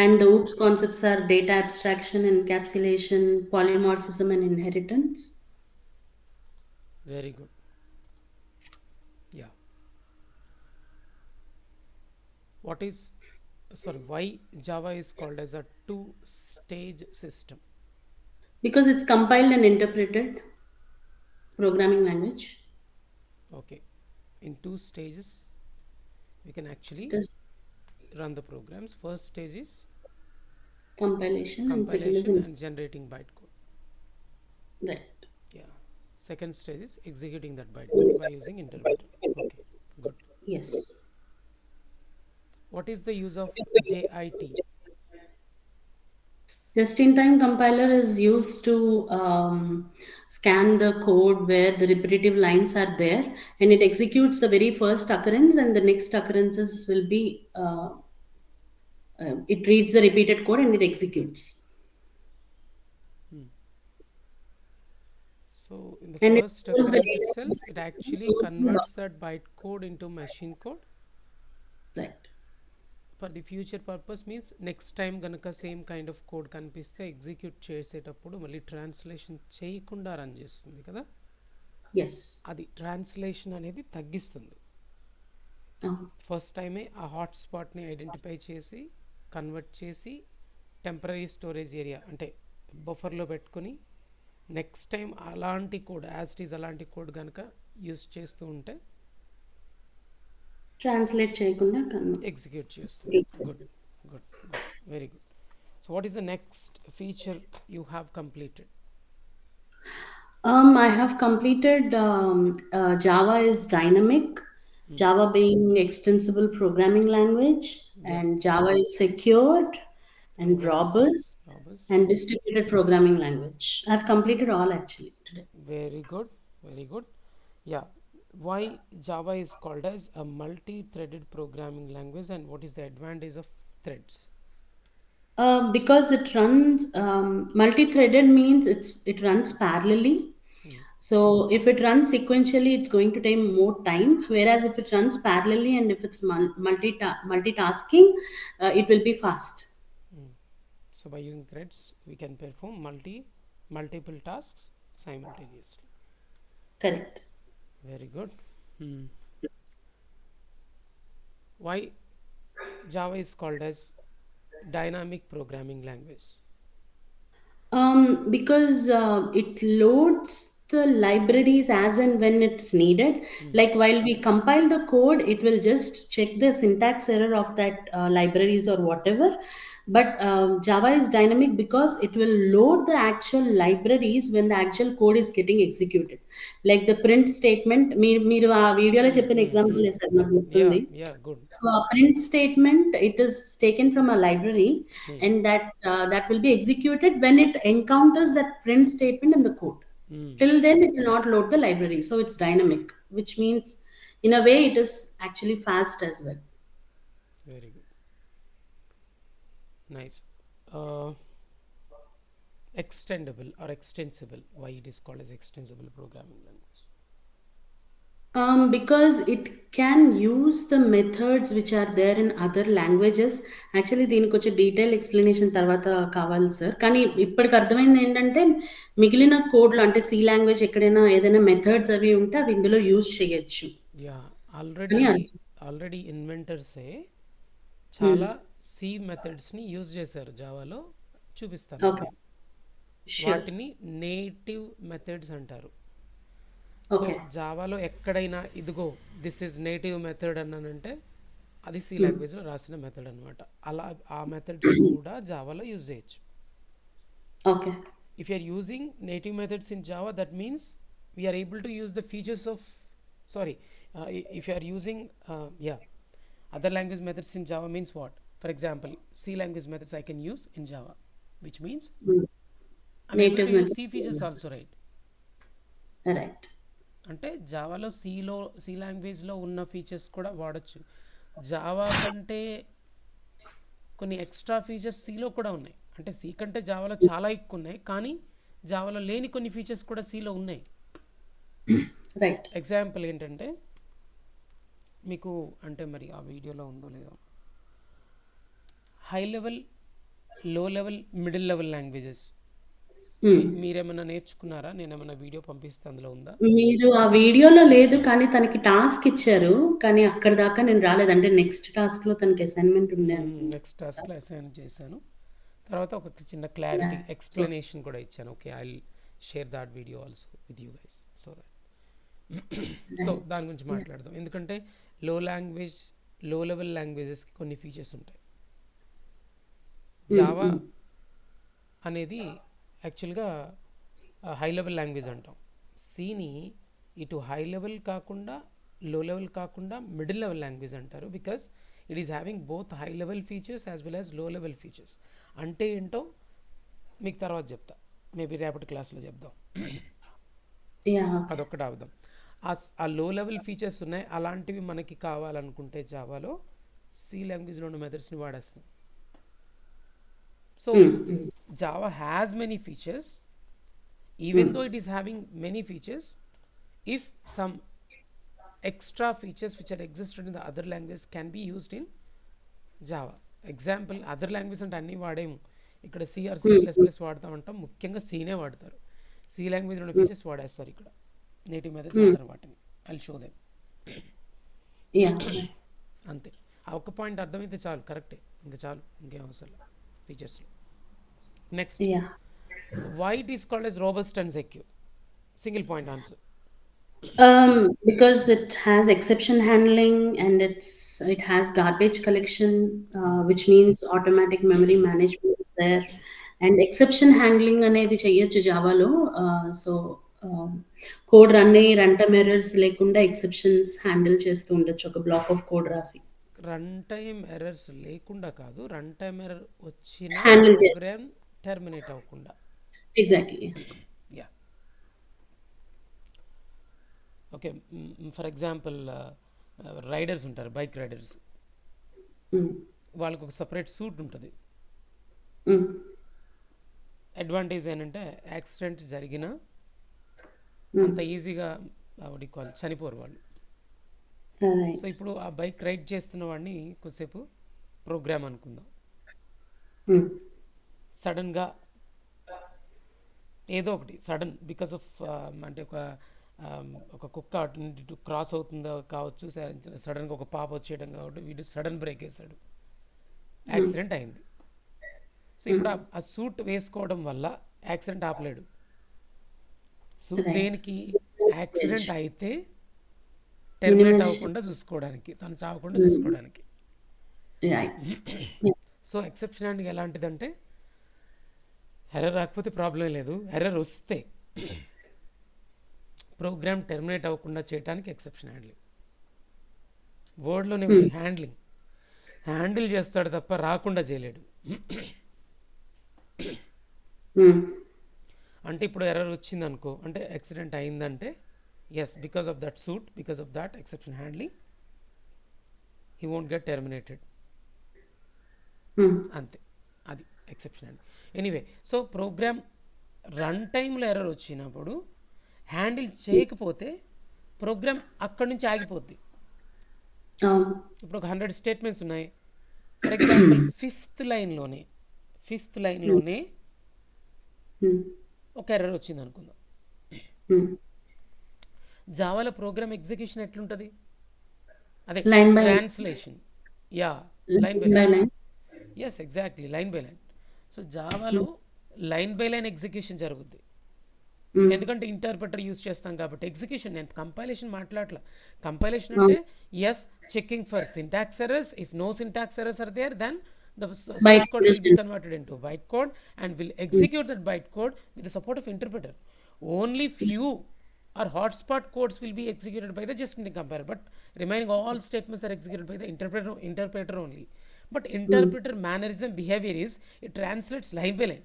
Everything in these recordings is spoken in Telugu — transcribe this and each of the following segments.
And the OOPS concepts are data abstraction, encapsulation, polymorphism, and inheritance. Very good. Yeah. What is, sorry, why Java is called as a two-stage system? Because it's compiled and interpreted programming language. Okay. In two stages, we can actually It is run the programs. First stage is compilation, and second is compilation in, and generating bytecode. right. Yeah. Second stage is executing that bytecode by using interpreter. Okay. Good. Yes. What is the use of JIT? Just-in-time compiler is used to scan the code where the repetitive lines are there, and it executes the very first occurrence, and the next occurrences will be it reads the repeated code and it executes. Hmm. So in the And it first stores the occurrence data, itself, it actually stores the log. converts that bytecode into machine code. Right. For the future purpose means next time కనుక సేమ్ కైండ్ ఆఫ్ కోడ్ కనిపిస్తే ఎగ్జిక్యూట్ చేసేటప్పుడు మళ్ళీ ట్రాన్స్లేషన్ చేయకుండా రన్ చేస్తుంది కదా. Yes. అది ట్రాన్స్లేషన్ అనేది తగ్గిస్తుంది. Oh, ఫస్ట్ టైమే ఆ హాట్స్పాట్ని ఐడెంటిఫై చేసి కన్వర్ట్ చేసి టెంపరీ స్టోరేజ్ ఏరియా అంటే బఫర్లో పెట్టుకొని నెక్స్ట్ టైం అలాంటి కోడ్ యాజ్ ఇట్ ఈజ్ అలాంటి కోడ్ కనుక యూస్ చేస్తూ ఉంటే translate చేయకుండా ఎగ్జిక్యూట్ చేస్తుంది. గుడ్, చేస్తుంది. Good, good, very good. So what is the next feature you have completed? I have completed Java is dynamic, Java being extensible programming language, Yeah, and Java is secured and robust, robust robust. and distributed programming language. I've completed all actually today. Very good, very good. Yeah. Why Java is called as a multi-threaded programming language, and what is the advantage of threads? Because it runs multi-threaded means it runs parallelly. Hmm. So if it runs sequentially, it's going to take more time. Whereas if it runs parallelly and if it's multitasking, it will be fast. Hmm. So by using threads, we can perform multiple tasks simultaneously. Correct. Very good. Hmm. Why Java is called as dynamic programming language? Because it loads the libraries as and when it's needed. Hmm. Like while we compile the code, it will just check the syntax error of that libraries or whatever. But Java is dynamic because it will load the actual libraries when the actual code is getting executed. Like the print statement, మీరు ఆ వీడియోలో Hmm. చెప్పిన Hmm. Example Hmm. వేసారు నాకు Yeah, గుర్తుంది. yeah, good. So a print statement, it is taken from a library, Hmm. and that will be executed when it encounters that print statement in the code. Hmm. Till then, it will not load the library. So it's dynamic, which means in a way it is actually fast as well. Very good. Nice. Uh, Extendable or extensible. Why it is called as extensible programming language? Because it can use the methods which are there in other languages. Actually దీనికి వచ్చే డీటెయిల్ ఎక్స్ప్లెనేషన్ తర్వాత కావాలి సార్. కానీ ఇప్పటికి అర్థమైంది ఏంటంటే మిగిలిన కోడ్లు అంటే సి లాంగ్వేజ్ ఎక్కడైనా ఏదైనా మెథడ్స్ అవి ఉంటే అవి ఇందులో యూజ్ చేయొచ్చు యా, అని ఆల్రెడీ అర్థం. ఆల్రెడీ ఇన్వెంటర్సే హ్మ్. చాలా సి మెథడ్స్ని యూజ్ చేశారు జావాలో. చూపిస్తాను మీకు ఓకే. నేను. ష్యూర్. వాటిని నేటివ్ మెథడ్స్ అంటారు. So okay. జావాలో ఎక్కడైనా ఇదిగో దిస్ ఈజ్ నేటివ్ మెథడ్ అన్నానంటే అది సి హ్మ్. లాంగ్వేజ్లో రాసిన మెథడ్ అనమాట. అలా ఆ మెథడ్స్ కూడా జావాలో యూజ్ చేయొచ్చు. Okay. If you are using native methods in Java, that means we are able to use the features of, sorry, if you are using yeah, other language methods in Java means what? For example, C language methods I can use in Java, which means హ్మ్. I'm able native to use C features method. also, right? Right. అంటే జావాలో సి లాంగ్వేజ్లో ఉన్న ఫీచర్స్ కూడా వాడచ్చు. జావా కంటే కొన్ని ఎక్స్ట్రా ఫీచర్స్ సిలో కూడా ఉన్నాయి. అంటే సి కంటే జావాలో చాలా ఎక్కువ ఉన్నాయి, కానీ జావాలో లేని కొన్ని ఫీచర్స్ కూడా సిలో ఉన్నాయి. రైట్. ఎగ్జాంపుల్ ఏంటంటే మీకు అంటే మరి ఆ వీడియోలో ఉందో లేదో, హై లెవెల్ లో లెవెల్, మిడిల్ లెవెల్ లాంగ్వేజెస్ హ్మ్. మీరేమన్నా నేర్చుకున్నారా? నేనేమన్నా వీడియో పంపిస్తే అందులో ఉందా? మీరు ఆ వీడియోలో లేదు కానీ తనకి టాస్క్ ఇచ్చారు. కానీ అక్కడి దాకా నేను రాలేదు. అంటే నెక్స్ట్ టాస్క్‌లో తనకి అసైన్‌మెంట్ ఉండే అనుకుంటా. నెక్స్ట్ టాస్క్లో అసైన్ చేశాను. తర్వాత ఒక చిన్న క్లారిటీ యాహ్! సో ఎక్స్ప్లెనేషన్ కూడా ఇచ్చాను. Okay, I will share that video also with you guys so that. So right. దాని గురించి యాహ్! మాట్లాడదాం. ఎందుకంటే లో లాంగ్వేజ్, లో లెవెల్ లాంగ్వేజెస్కి కొన్ని ఫీచర్స్ ఉంటాయి. హ్మ్. జావా హ్మ్. అనేది యాక్చువల్గా హై లెవెల్ లాంగ్వేజ్ అంటాం. సిని ఇటు హై లెవెల్ కాకుండా, లో లెవెల్ కాకుండా మిడిల్ లెవెల్ లాంగ్వేజ్ అంటారు. Because it is having both high level features as well as low level features. అంటే ఏంటో మీకు తర్వాత చెప్తా, మేబీ రేపటి క్లాస్లో చెప్దాం. యాహ్! ఓకే. అదొక్కటి ఆపుదాం. ఆ లో లెవెల్ ఫీచర్స్ ఉన్నాయి, అలాంటివి మనకి కావాలనుకుంటే జావాలో సి లాంగ్వేజ్లో ఉన్న మెథడ్స్ని వాడేస్తాం. సో హ్మ్. హ్మ్. జావా హ్యాస్ మెనీ ఫీచర్స్, హ్మ్. even though it is having many features, if some extra features which are existed in the other language can be used in java. Example other language అంటే అన్నీ వాడేము. ఇక్కడ సిఆర్ సి హ్మ్. ప్లస్ హ్మ్. ప్లస్ వాడుతూ ఉంటాం, ముఖ్యంగా సీనే వాడతారు. సి లాంగ్వేజ్ ఉన్న హ్మ్. ఫీచర్స్ వాడేస్తారు ఇక్కడ. నేటివ్ మెథడ్స్ హ్మ్. అంటారు వాటిని. I show them. Yeah! Right. అంతే. ఆ ఒక్క పాయింట్ అర్థమైతే చాలు, కరెక్టే, ఇంకా చాలు, ఇంకేం అవసరం ఫీచర్స్లో. Next, yeah! Why it is called as robust and secure. Single point answer. Because it has exception handling and it has garbage collection, which means automatic memory management is there. And exception handling అనేది చెయ్యొచ్చు జావాలో. సో, కోడ్ రన్ అయ్యి రన్ టైమ్ ఎర్రర్స్ లేకుండా ఎక్సెప్షన్స్ హ్యాండిల్ చేస్తూ ఉండొచ్చు ఒక బ్లాక్ ఆఫ్ కోడ్ రాసి. రన్ టైమ్ ఎర్రర్స్ లేకుండా కాదు, రన్ టైమ్ ఎర్రర్ వచ్చిన హ్యాండిల్ చే ప్రోగ్రామ్ టెర్మినేట్ అవ్వకుండా. Exactly. Yeah, okay. For example riders ఉంటారు, బైక్ రైడర్స్. హ్మ్. వాళ్ళకు ఒక సపరేట్ సూట్ ఉంటుంది. హ్మ్. అడ్వాంటేజ్ ఏంటంటే యాక్సిడెంట్ జరిగినా హ్మ్. అంత ఈజీగా కాల్ చనిపోరు వాళ్ళు. So right. ఇప్పుడు ఆ బైక్ రైడ్ చేస్తున్న వాడిని కొద్దిసేపు ప్రోగ్రామ్ అనుకుందాం. హ్మ్. సడన్గా ఏదో ఒకటి సడన్ బికాస్ ఆఫ్ అంటే ఒక కుక్క అటు నుండి ఇటు క్రాస్ అవుతుందో కావచ్చు, సడన్గా ఒక పాప వచ్చేయడం కాబట్టి వీడు సడన్ బ్రేక్ వేసాడు, హ్మ్. యాక్సిడెంట్ అయింది. సో హ్మ్. ఇప్పుడు ఆ సూట్ వేసుకోవడం వల్ల యాక్సిడెంట్ ఆపలేడు. Suit right. దేనికి? స్టోరేజ్. యాక్సిడెంట్ అయితే టెర్మినేట్ మినిమైజ్ అవ్వకుండా చూసుకోవడానికి, తను చావకుండా హ్మ్. చూసుకోవడానికి. Right. Yeah! So exception handling ఎలాంటిదంటే, ఎర్రర్ రాకపోతే ప్రాబ్లం లేదు, ఎర్రర్ వస్తే ప్రోగ్రామ్ టెర్మినేట్ అవ్వకుండా చేయడానికి ఎక్సెప్షన్ హ్యాండ్లింగ్. వర్డ్లోనే ఉంది హ్మ్. హ్యాండ్లింగ్. హ్యాండిల్ చేస్తాడు తప్ప రాకుండా చేయలేడు. హ్మ్. అంటే ఇప్పుడు ఎర్రర్ వచ్చింది అనుకో, అంటే యాక్సిడెంట్ అయిందంటే yes, because of that suit, because of that exception handling he won't get terminated. Hmm. అంతే, అది ఎక్సెప్షన్ అండి. ఎనీవే, సో ప్రోగ్రామ్ రన్ టైంలో ఎర్రర్ వచ్చినప్పుడు హ్యాండిల్ చేయకపోతే ప్రోగ్రామ్ అక్కడి నుంచి ఆగిపోద్ది. అవును. ఇప్పుడు ఒక 100 స్టేట్మెంట్స్ ఉన్నాయి. ఫర్ ఎగ్జాంపుల్ ఫిఫ్త్ హ్మ్. లైన్లోనే హ్మ్. ఒక ఎర్రర్ వచ్చింది అనుకుందాం. హ్మ్. జావాలో ప్రోగ్రామ్ ఎగ్జిక్యూషన్ ఎట్లుంటుంది? అదే line by translation. Yeah, line by line by line. Line. Yes, exactly, line by line. So జావాలో హ్మ్. లైన్ బై లైన్ ఎగ్జిక్యూషన్ జరుగుద్ది. హ్మ్. ఎందుకంటే ఇంటర్ప్రిటర్ యూస్ చేస్తాం కాబట్టి. ఎగ్జిక్యూషన్, నేను కంపైలేషన్ మాట్లాడట్లా. కంపైలేషన్ అంటే అవును. Yes, checking for syntax errors. If no syntax errors are there, then the source బయట code will be converted into bytecode and will హ్మ్. execute that bytecode with the support of interpreter. Only few or hotspot codes will be executed by the just compiler, but remaining all statements are executed by the interpreter only. But హ్మ్. interpreter mannerism behavior is, it translates line by line,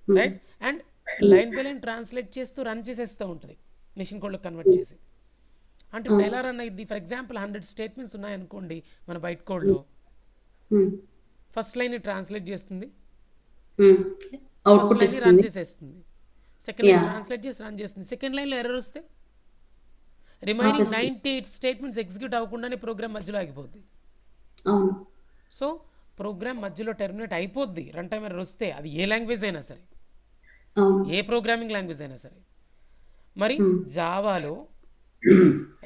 హ్మ్. రైట్? అండ్ హ్మ్. లైన్ బై లైన్ ట్రాన్స్లేట్ చేస్తూ రన్ చేసేస్తూ ఉంటుంది, మెషిన్ కోడ్లో కన్వర్ట్ హ్మ్. చేసి. అంటే ఇప్పుడు అవును. ఎలా రన్ అయ్యింది? ఫర్ ఎగ్జాంపుల్ 100 స్టేట్మెంట్స్ ఉన్నాయనుకోండి మన బైట్ హ్మ్. కోడ్లో. హ్మ్. ఫస్ట్ లైన్ని ట్రాన్స్లేట్ చేస్తుంది, హ్మ్. ఫస్ట్ అవుట్‌పుట్ లైన్ని రన్ ఇస్తుంది. చేసేస్తుంది, సెకండ్ లైన్ యాహ్! ట్రాన్స్లేట్ చేసి రన్ చేస్తుంది. సెకండ్ లైన్లో ఎర్రర్ వస్తే రిమైనింగ్ ఆపేస్తుంది. 98 స్టేట్మెంట్స్ ఎగ్జిక్యూట్ అవ్వకుండానే ప్రోగ్రామ్ మధ్యలో ఆగిపోద్ది. అవును. సో ప్రోగ్రామ్ మధ్యలో టెర్మినేట్ అయిపోద్ది రన్ టైం ఎర్రర్ వస్తే, అది ఏ లాంగ్వేజ్ అయినా సరే, అవును. ఏ ప్రోగ్రామింగ్ లాంగ్వేజ్ అయినా సరే. మరి హ్మ్. జావాలో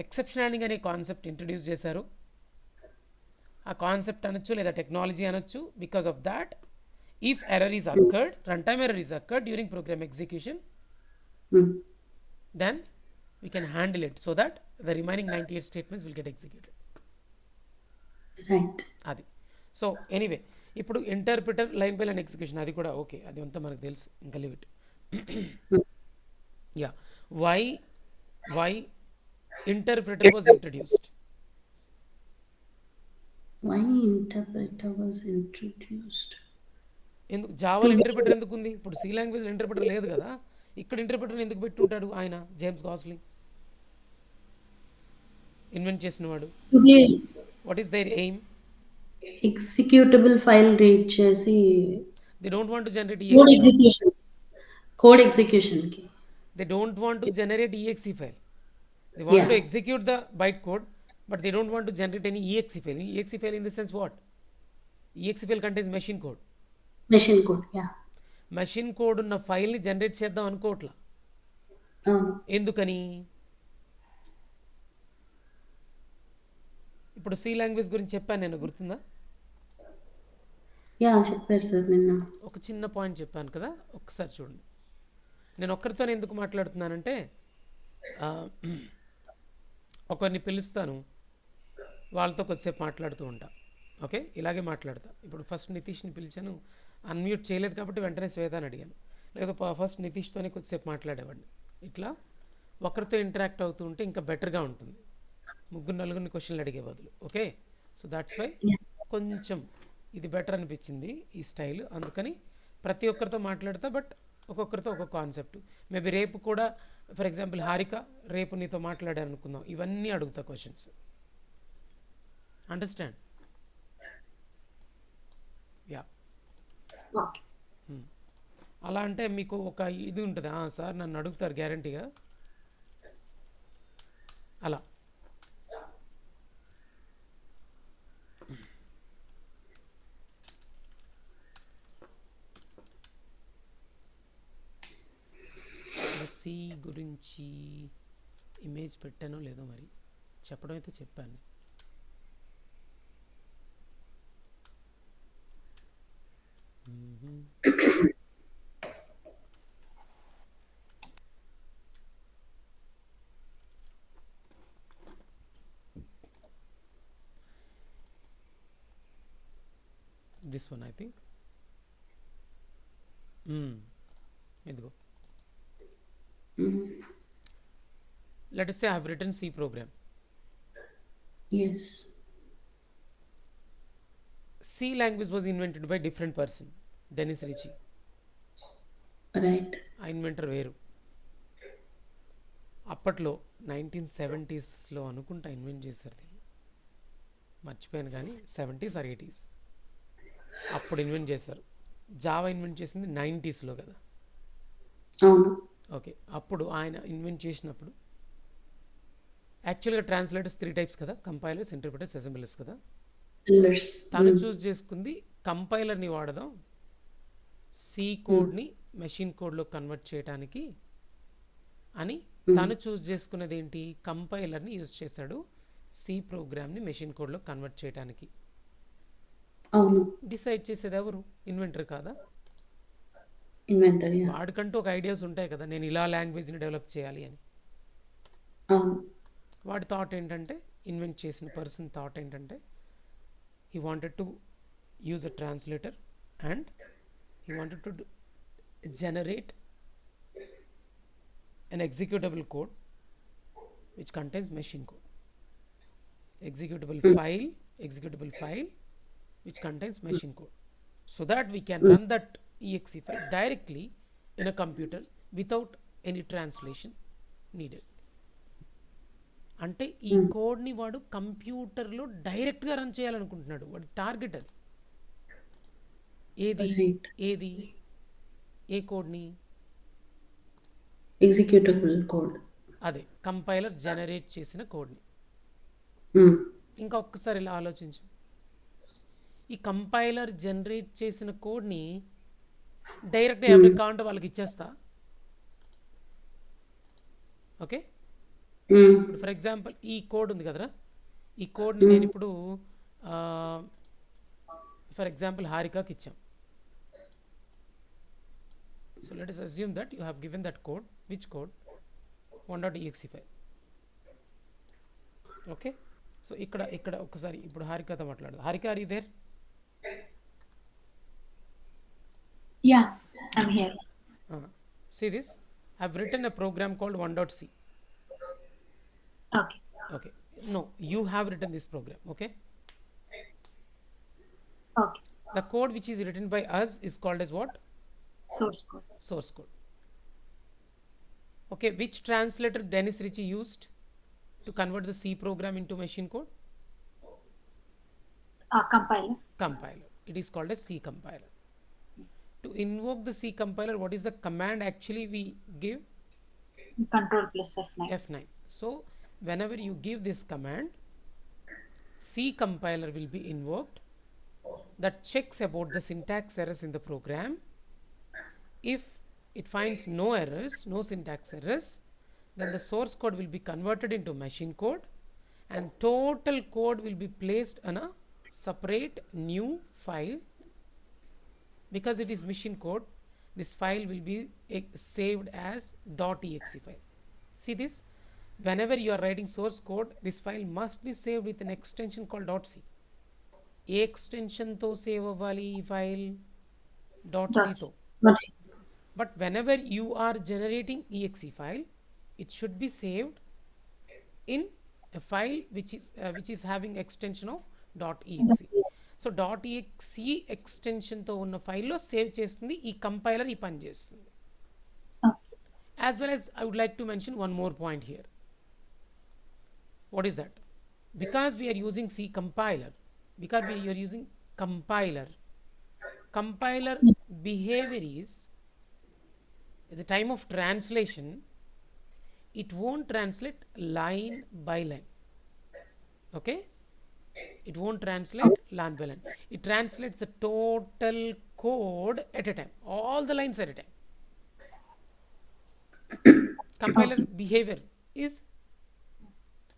ఎక్సెప్షన్ హ్యాండింగ్ అనే కాన్సెప్ట్ ఇంట్రడ్యూస్ చేశారు. ఆ కాన్సెప్ట్ అనొచ్చు లేదా టెక్నాలజీ అనొచ్చు. Because of that, if error is hmm. Occurred, run time error is occurred during program execution, hmm. then we can handle it so that the remaining 98 statements will get executed. Right. అది. సో ఎనీవే, ఇప్పుడు interpreter line by line execution అది కూడా ఓకే, అది అంతా మనకు తెలుసు, ఇంకా leave it. Hmm. Yeah, why why interpreter was introduced. Why interpreter was introduced? ఎందుకు టు జావాలో బి ఇంటర్ప్రిటర్ ఎందుకు ఉంది? ఇప్పుడు సి లాంగ్వేజ్ ఇంటర్ప్రిటర్ లేదు కదా, ఇక్కడ ఇంటర్ప్రిటర్ ఎందుకు పెట్టుంటాడు ఆయన? జేమ్స్ గాస్లింగ్ ఇన్వెంట్ చేసిన వాడు. To be what is their aim? Executable file read చేసి they don't want to generate code EXE file. Execution, code ఎగ్జిక్యూషన్‌కి. They don't want to generate exe file. They want to yeah! execute the bytecode, but they don't want to generate any exe file. Exe file in the sense what? Exe file contains machine code. Machine code. Yeah! Machine code ఉన్న ఫైల్ని జనరేట్ చేద్దాం అనుకోవట్లా. అవును. ఎందుకని? ఇప్పుడు సి లాంగ్వేజ్ గురించి చెప్పాను నేను, గుర్తుందా? యాహ్! చెప్పారు సార్ నిన్న. ఒక చిన్న పాయింట్ చెప్పాను కదా, ఒక్కసారి చూడండి. నేను ఒక్కరితోనే ఎందుకు మాట్లాడుతున్నానంటే, ఆ, ఒకరిని పిలుస్తాను, వాళ్ళతో కొద్దిసేపు మాట్లాడుతూ ఉంటా. ఓకే, ఇలాగే మాట్లాడతా. ఇప్పుడు ఫస్ట్ నితీష్ని పిలిచాను, అన్మ్యూట్ చేయలేదు కాబట్టి వెంటనే శ్వేతాని అడిగాను. లేదా ఫస్ట్ నితీష్తోనే కొద్దిసేపు మాట్లాడేవాడిని. ఇట్లా ఒకరితో ఇంటరాక్ట్ అవుతూ ఉంటే ఇంకా బెటర్గా ఉంటుంది, ముగ్గురు నలుగురిని క్వశ్చన్లు అడిగే బదులు. Okay, so that's why yeah! కొంచెం ఇది బెటర్ అనిపించింది ఈ స్టైల్. అందుకని ప్రతి ఒక్కరితో మాట్లాడతా, బట్ ఒక్కొక్కరితో ఒక్కొక్క కాన్సెప్ట్. మేబీ రేపు కూడా, ఫర్ ఎగ్జాంపుల్ హారిక, రేపు నీతో మాట్లాడాను అనుకుందాం, ఇవన్నీ అడుగుతా క్వశ్చన్స్. అండర్స్టాండ్? యా. ఓకే. అలా అంటే మీకు ఒక ఇది ఉంటుంది, సార్ నన్ను అడుగుతారు గ్యారంటీగా, అలా. సి గురించి ఇమేజ్ పెట్టానో లేదో మరి, చెప్పడం అయితే చెప్పాను. This one I think. ఇదిగో. Let us say I have written C program. Yes. C language was invented by different person, Dennis Ritchie. Right. ఆ ఇన్వెంటర్ వేరు. అప్పట్లో 1970sలో అనుకుంటా ఇన్వెంట్ చేశారు దీన్ని, మర్చిపోయాను కానీ 70s or 80s అప్పుడు ఇన్వెంట్ చేశారు. జావా ఇన్వెంట్ చేసింది 90sలో కదా. అవును. ఓకే, అప్పుడు ఆయన ఇన్వెంట్ చేసినప్పుడు యాక్చువల్గా ట్రాన్స్లేటర్స్ 3 types కదా, కంపైలర్స్, ఇంటర్ప్రిటర్స్, అసెంబ్లర్స్ కదా. తను చూస్ చేసుకుంది కంపైలర్ని వాడదాం సి కోడ్ని మెషిన్ కోడ్లో కన్వర్ట్ చేయడానికి అని. తను చూస్ చేసుకున్నది ఏంటి? కంపైలర్ని యూజ్ చేశాడు సి ప్రోగ్రామ్ని మెషిన్ కోడ్లో కన్వర్ట్ చేయడానికి. అవును. డిసైడ్ చేసేది ఎవరు? ఇన్వెంటర్ కాదా? ఇన్వెంటర్. వాడికంటూ ఒక ఐడియాస్ ఉంటాయి కదా, నేను ఇలా లాంగ్వేజ్ని డెవలప్ చేయాలి అని. అవును. వాడి థాట్ ఏంటంటే, ఇన్వెంట్ చేసిన పర్సన్ థాట్ ఏంటంటే, he wanted to use a translator and he wanted to generate an executable code which contains machine code. Executable file which contains machine code, so that we can run that exe file directly in a computer without any translation needed. అంటే ఈ కోడ్ని వాడు కంప్యూటర్లో డైరెక్ట్గా రన్ చేయాలనుకుంటున్నాడు, వాడి టార్గెట్ అది. ఏది ఏ కోడ్ని? Executable code. అదే కంపైలర్ జనరేట్ చేసిన కోడ్ని. ఇంకా ఒక్కసారి ఇలా ఆలోచించు, ఈ కంపైలర్ జనరేట్ చేసిన కోడ్ని డైరెక్ట్గా Hmm. ఎవరికి కావాలంటే వాళ్ళకి ఇచ్చేస్తా. Okay, Hmm. ఇప్పుడు ఫర్ ఎగ్జాంపుల్ ఈ కోడ్ ఉంది కదరా, ఈ కోడ్ని నేను ఇప్పుడు ఫర్ ఎగ్జాంపుల్ హారికాకి ఇచ్చాం. So let us assume that you have given that code. Which code? 1.exe file. Okay, so ఇక్కడ ఇక్కడ ఒకసారి ఇప్పుడు హారికతో మాట్లాడదు. Harika, are you there? Yeah, I'm here. See this, I've written a program called 1.c. Okay. Okay, no, you have written this program. Okay, Okay. the code which is written by us is called as what? Source code. Source code. Okay, which translator Dennis Ritchie used to convert the C program into machine code? Compiler. Compiler. It is called as C compiler. To invoke the C compiler, what is the command actually we give? Control plus F9. F9. So whenever you give this command, C compiler will be invoked that checks about the syntax errors in the program. If it finds no errors, no syntax errors, then the source code will be converted into machine code and total code will be placed on a separate new file. Because it is machine code, this file will be saved as .exe file. See this, whenever you are writing source code, this file must be saved with an extension called .c. ఏ ఎక్స్టెన్షన్తో సేవ్ అవ్వాలి ఈ ఫైల్? .c తో. Okay. But whenever you are generating exe file, it should be saved in a file which is having extension of .exe. So .exe ఎక్స్టెన్షన్తో ఉన్న ఫైల్లో సేవ్ చేస్తుంది ఈ కంపైలర్, ఈ పని చేస్తుంది. As well as I would like to mention one more point here. What is that? Because we are using C compiler, because we are using compiler behavior is, at the time of translation, it won't translate line by line. Okay, it won't translate line by line. It translates the total code at a time, all the lines at a time. Compiler behavior is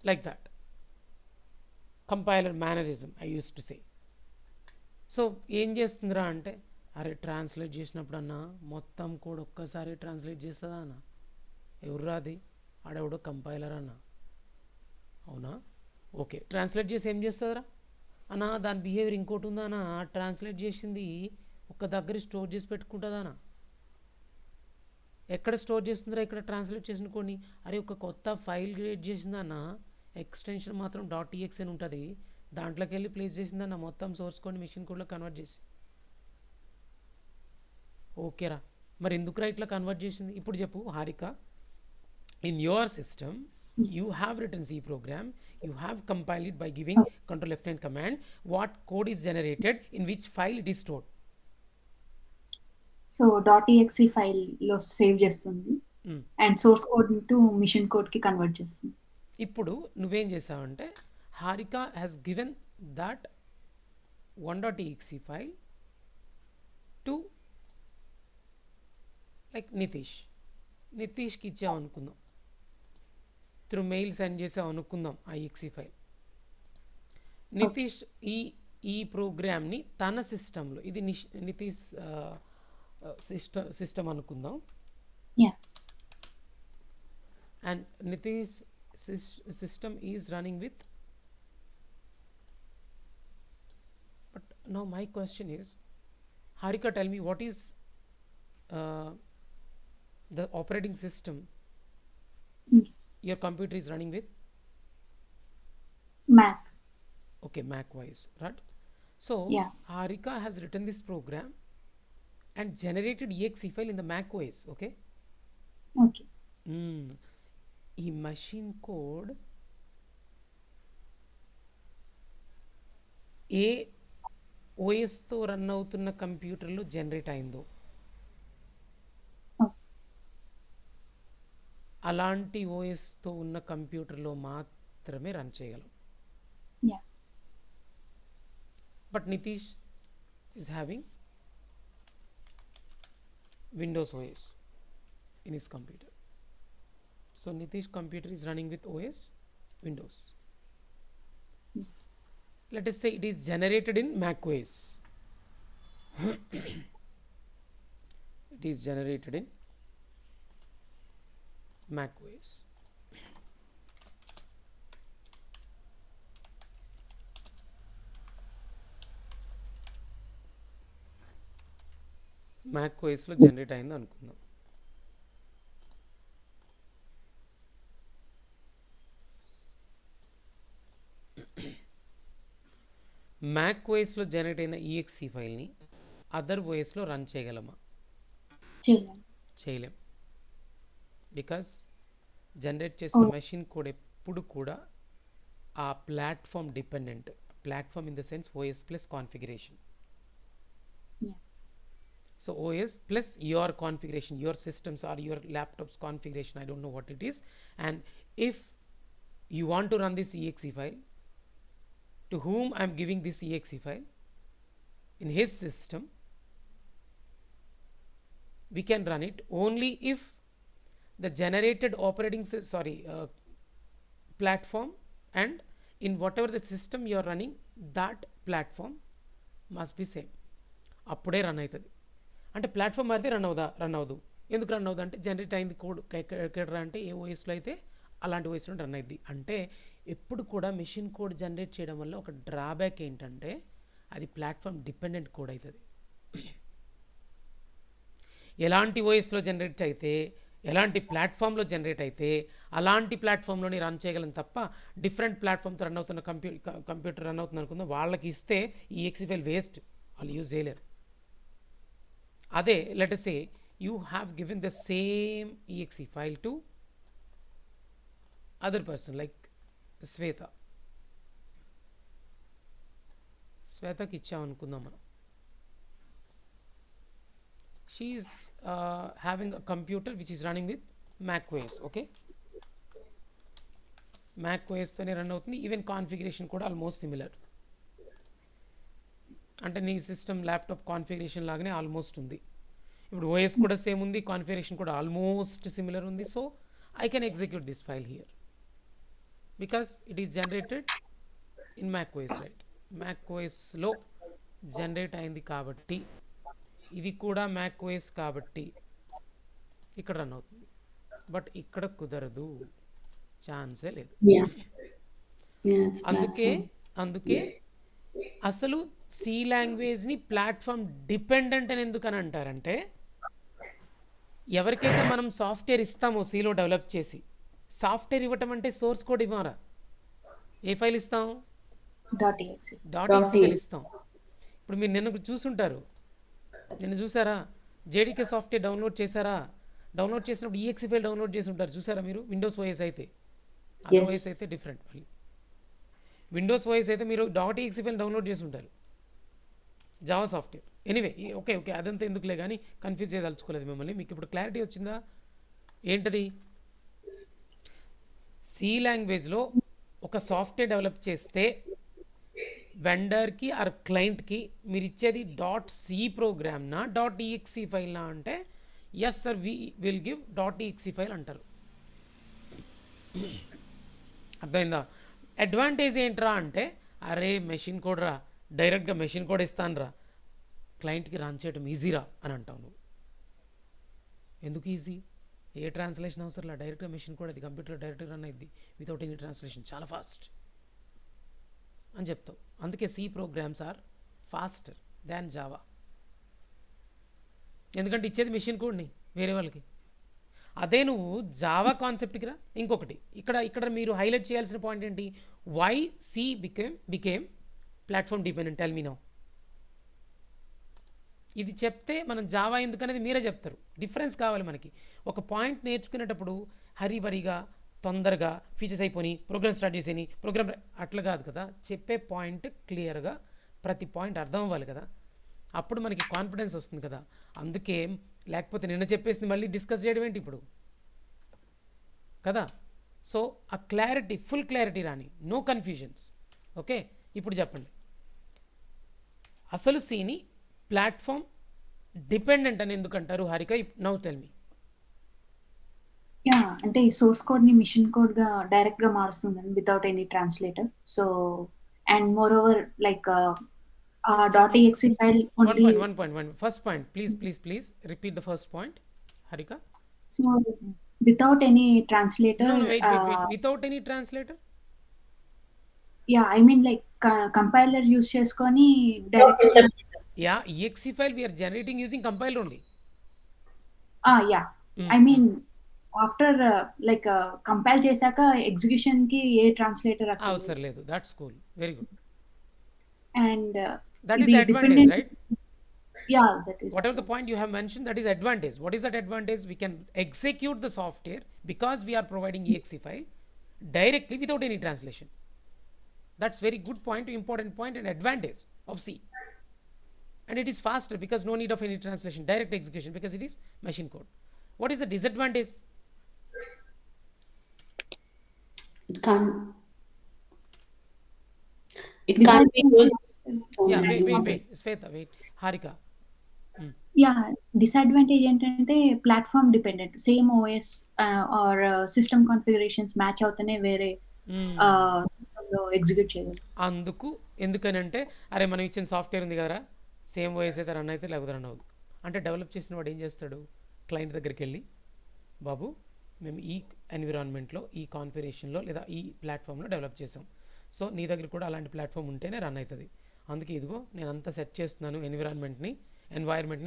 like that. Compiler mannerism, I used to say. So ఏం చేస్తుందిరా అంటే, అరే ట్రాన్స్లేట్ చేసినప్పుడన్నా మొత్తం కోడ్ ఒక్కసారి ట్రాన్స్లేట్ చేస్తుందా అన్న? ఎవర్రా అది? ఆడెవడో కంపైలర్ అన్న. అవునా, ఓకే. ట్రాన్స్లేట్ చేసి ఏం చేస్తుందిరా అన్న? దాని బిహేవియర్ ఇంకోటి ఉందా అన్న? ట్రాన్స్లేట్ చేసింది ఒక్క దగ్గర స్టోర్ చేసి పెట్టుకుంటుందా అన్న? ఎక్కడ స్టోర్ చేస్తుందిరా? ఇక్కడ ట్రాన్స్లేట్ చేసిన కొన్ని. అరే ఒక కొత్త ఫైల్ క్రియేట్ చేసిందన్న, ఎక్స్టెన్షన్ మాత్రం .exe అని ఉంటుంది, దాంట్లోకి వెళ్ళి ప్లేస్ చేసిందన్న మొత్తం సోర్స్ కోడ్ మిషన్ కోడ్లో కన్వర్ట్ చేసి. ఓకేరా, మరి ఎందుకురా ఇట్లా కన్వర్ట్ చేసింది? ఇప్పుడు చెప్పు Harika. In your system you have written C program, you have compiled it by giving control F9 command. What code is generated, in which file it is stored? So .exe file లో సేవ్ చేస్తుంది and source code to machine code కి కన్వర్ట్ చేస్తుంది. ఇప్పుడు నువ్వేం చేసావంటే, Harika has given that 1.exe file to like నితీష్కి ఇచ్చావు అనుకుందాం, త్రూ మెయిల్ సెండ్ చేసావు అనుకుందాం ఆ exe ఫైల్. నితీష్ ఈ ప్రోగ్రామ్ని తన సిస్టంలో, ఇది నితీష్ సిస్టమ్ అనుకుందాం, and Nitish system is running with, but now my question is, Harika, tell me what is the operating system your computer is running with? Mac. Okay, Mac OS, right? So Harika has written this program and generated exe file in the Mac OS. Okay. ఈ మషిన్ కోడ్ ఏ ఓఎస్తో రన్ అవుతున్న కంప్యూటర్లో జనరేట్ అయిందో అలాంటి ఓఎస్తో ఉన్న కంప్యూటర్లో మాత్రమే రన్ చేయగలం. But Nitish is having Windows OS in his computer. So Nitish computer is running with OS Windows. Let us say it is generated in Mac OS. It is generated in Mac OS. Mac ఓఎస్లో జనరేట్ అయింది అనుకుందాం. మ్యాక్ ఓఎస్లో జనరేట్ అయిన ఈఎక్సీ ఫైల్ని అదర్ ఓఎస్లో రన్ చేయగలమా? చేయలేం. బికాస్ జనరేట్ చేసిన మెషిన్ కోడ్ ఎప్పుడు కూడా ఆ platform dependent. Platform in the sense OS plus configuration. So OS plus your configuration, your systems or your laptop's configuration, I don't know what it is. And if you want to run this exe file, to whom I am giving this exe file, in his system, we can run it only if the generated operating platform and in whatever the system you are running, that platform must be same. అప్పుడే రన్ అవుతుంది. అంటే ప్లాట్ఫామ్ మారితే రన్ అవ్వదు. ఎందుకు రన్ అవ్వదు అంటే జనరేట్ అయింది కోడ్ ఎక్కడ అంటే ఏ ఓఎస్లో అయితే అలాంటి ఓఎస్లో రన్ అయింది. అంటే ఎప్పుడు కూడా మెషిన్ కోడ్ జనరేట్ చేయడం వల్ల ఒక డ్రాబ్యాక్ ఏంటంటే అది ప్లాట్ఫామ్ డిపెండెంట్ కోడ్ అవుతుంది. ఎలాంటి ఓఎస్లో జనరేట్ అయితే, ఎలాంటి ప్లాట్ఫామ్లో జనరేట్ అయితే అలాంటి ప్లాట్ఫామ్లోని రన్ చేయగలం తప్ప డిఫరెంట్ ప్లాట్ఫామ్తో రన్ అవుతున్న కంప్యూటర్ రన్ అవుతుంది అనుకుందాం, వాళ్ళకి ఇస్తే ఈ ఎక్సీ ఫైల్ వేస్ట్, వాళ్ళు యూజ్ చేయలేరు. అదే let us say you have given the same exe file to other person like శ్వేతకి ఇచ్చాం అనుకుందాం మనం. she is having a computer which is running with Mac OS. Okay, Mac OS తోనే రన్ అవుతుంది. ఈవెన్ కాన్ఫిగరేషన్ కూడా ఆల్మోస్ట్ సిమిలర్. అంటే నీ సిస్టమ్ ల్యాప్టాప్ కాన్ఫిగరేషన్ లాగానే ఆల్మోస్ట్ ఉంది. ఇప్పుడు ఓఎస్ కూడా సేమ్ ఉంది, కాన్ఫిగరేషన్ కూడా ఆల్మోస్ట్ సిమిలర్ ఉంది. So I can execute this file here because it is generated in Mac OS, right? Mac ఓఎస్లో జనరేట్ అయింది కాబట్టి ఇది కూడా మ్యాక్ ఓఎస్ కాబట్టి ఇక్కడ రన్ అవుతుంది. బట్ ఇక్కడ కుదరదు, ఛాన్సే లేదు. అందుకే అసలు సి లాంగ్వేజ్ని ప్లాట్ఫామ్ డిపెండెంట్ అని ఎందుకని అంటారంటే, ఎవరికైతే మనం సాఫ్ట్వేర్ ఇస్తామో సిలో డెవలప్ చేసి, సాఫ్ట్వేర్ ఇవ్వటం అంటే సోర్స్ కోడ్ ఇవ్వరా? ఏ ఫైల్ ఇస్తాం? .exe ఫైల్ ఇస్తాం. ఇప్పుడు మీరు నిన్న చూసుంటారు, నిన్న చూసారా జేడీకే సాఫ్ట్వేర్ డౌన్లోడ్ చేశారా? డౌన్లోడ్ చేసినప్పుడు ఈఎక్సీ ఫైల్ డౌన్లోడ్ చేసి ఉంటారు, చూసారా మీరు? విండోస్ ఓఎస్ అయితే, ఓఎస్ అయితే డిఫరెంట్. విండోస్ ఓఎస్ అయితే మీరు .exe ఫైల్ డౌన్లోడ్ చేసి ఉంటారు, జావా సాఫ్ట్వేర్. ఎనీవే, ఓకే అదంతా ఎందుకులే కానీ కన్ఫ్యూజ్ చేయదలుచుకోలేదు మిమ్మల్ని. మీకు ఇప్పుడు క్లారిటీ వచ్చిందా? ఏంటది? సి లాంగ్వేజ్లో ఒక సాఫ్ట్వేర్ డెవలప్ చేస్తే వెండర్కి ఆర్ క్లయింట్కి మీరు ఇచ్చేది .c ప్రోగ్రామ్నా .exe ఫైల్నా అంటే yes sir we will give .exe file అంటారు. అర్థమైందా? అడ్వాంటేజ్ ఏంట్రా అంటే, అరే మెషిన్ కోడ్ రా, డైరెక్ట్గా మెషిన్ కోడ్ ఇస్తాను రా, క్లయింట్కి రన్ చేయడం ఈజీరా అని అంటావు నువ్వు. ఎందుకు ఈజీ? ఏ ట్రాన్స్లేషన్ అవసరం, డైరెక్ట్గా మెషిన్ కోడ్ అది కంప్యూటర్లో డైరెక్ట్గా రన్ అయింది వితౌట్ ఎనీ ట్రాన్స్లేషన్, చాలా ఫాస్ట్ అని చెప్తావు. అందుకే C programs are faster than Java. ఎందుకంటే ఇచ్చేది మెషిన్ కోడ్ని వేరే వాళ్ళకి. అదే నువ్వు జావా కాన్సెప్ట్కి రా. ఇంకొకటి ఇక్కడ మీరు హైలైట్ చేయాల్సిన పాయింట్ ఏంటి? Why C became platform dependent, tell me now. ఇది చెప్తే మనం జావా ఎందుకనేది మీరే చెప్తారు. డిఫరెన్స్ కావాలి మనకి. ఒక పాయింట్ నేర్చుకునేటప్పుడు హరీబరీగా తొందరగా ఫీచర్స్ అయిపోయి ప్రోగ్రామ్ స్టార్ట్ చేసేని ప్రోగ్రామ్ అట్లా కాదు కదా. చెప్పే పాయింట్ క్లియర్గా ప్రతి పాయింట్ అర్థం అవ్వాలి కదా, అప్పుడు మనకి కాన్ఫిడెన్స్ వస్తుంది కదా. అందుకే లేకపోతే నిన్న చెప్పేసింది మళ్ళీ డిస్కస్ చేయడం ఏంటి ఇప్పుడు కదా. సో ఆ క్లారిటీ, ఫుల్ క్లారిటీ రాని, నో కన్ఫ్యూజన్స్. ఓకే, ఇప్పుడు చెప్పండి, అసలు సీని ప్లాట్ఫామ్ డిపెండెంట్ అని ఎందుకంటారు Harika? Now tell me. Yeah అంటే ఈ సోర్స్ కోడ్ ని మిషన్ కోడ్ గా డైరెక్ట్ గా మారుస్తుందండి without any translator. So and moreover like ఆ dot exe file only. One point. First point, please repeat the first point, Harika. So without any translator. No, wait. Without any translator? Yeah I mean like compiler use చేసుకొని direct. Yeah, exe file we are generating using compiler only. Yeah Mm, I mean after like compile చేశాక ఎగ్జిక్యూషన్ కి ఏ ట్రాన్స్లేటర్ అక్కర్లేదు. అవసరం లేదు. That's cool. Very good. And That is ఇది the advantage, dependent. right? Yeah that is Whatever the point you have mentioned, that is advantage. What is that advantage? We can execute the software because we are providing exe file directly without any translation. That's very good point, important point and advantage of C. And it is faster because no need of any translation, direct execution because it is machine code. What is the disadvantage? It can't. It can't be used. Yeah, wait. Sveta, wait. Harika. Yeah disadvantage ఏంటంటే platform dependent. Same OS or system configurations match అవుతూనే వేరే సిస్టమ్ లో ఎగ్జిక్యూట్ చేయగలం. ఎందుకనంటే అరే మనం ఇచ్చిన సాఫ్ట్వేర్ ఉంది కదరా, సేమ్ ఓఎస్ అయితే రన్ అయితే లేకపోతే రన్ అవ్వదు అంటే డెవలప్ చేసిన వాడు ఏం చేస్తాడు, క్లయింట్ దగ్గరికి వెళ్ళి బాబు మేము ఈ ఎన్విరాన్మెంట్లో ఈ కాన్ఫిగరేషన్లో లేదా ఈ ప్లాట్ఫామ్లో డెవలప్ చేసాం, సో నీ దగ్గర కూడా అలాంటి ప్లాట్ఫామ్ ఉంటేనే రన్ అవుతుంది, అందుకే ఇదిగో నేను అంతా సెట్ చేస్తున్నాను, ఎన్వైర్న్మెంట్ని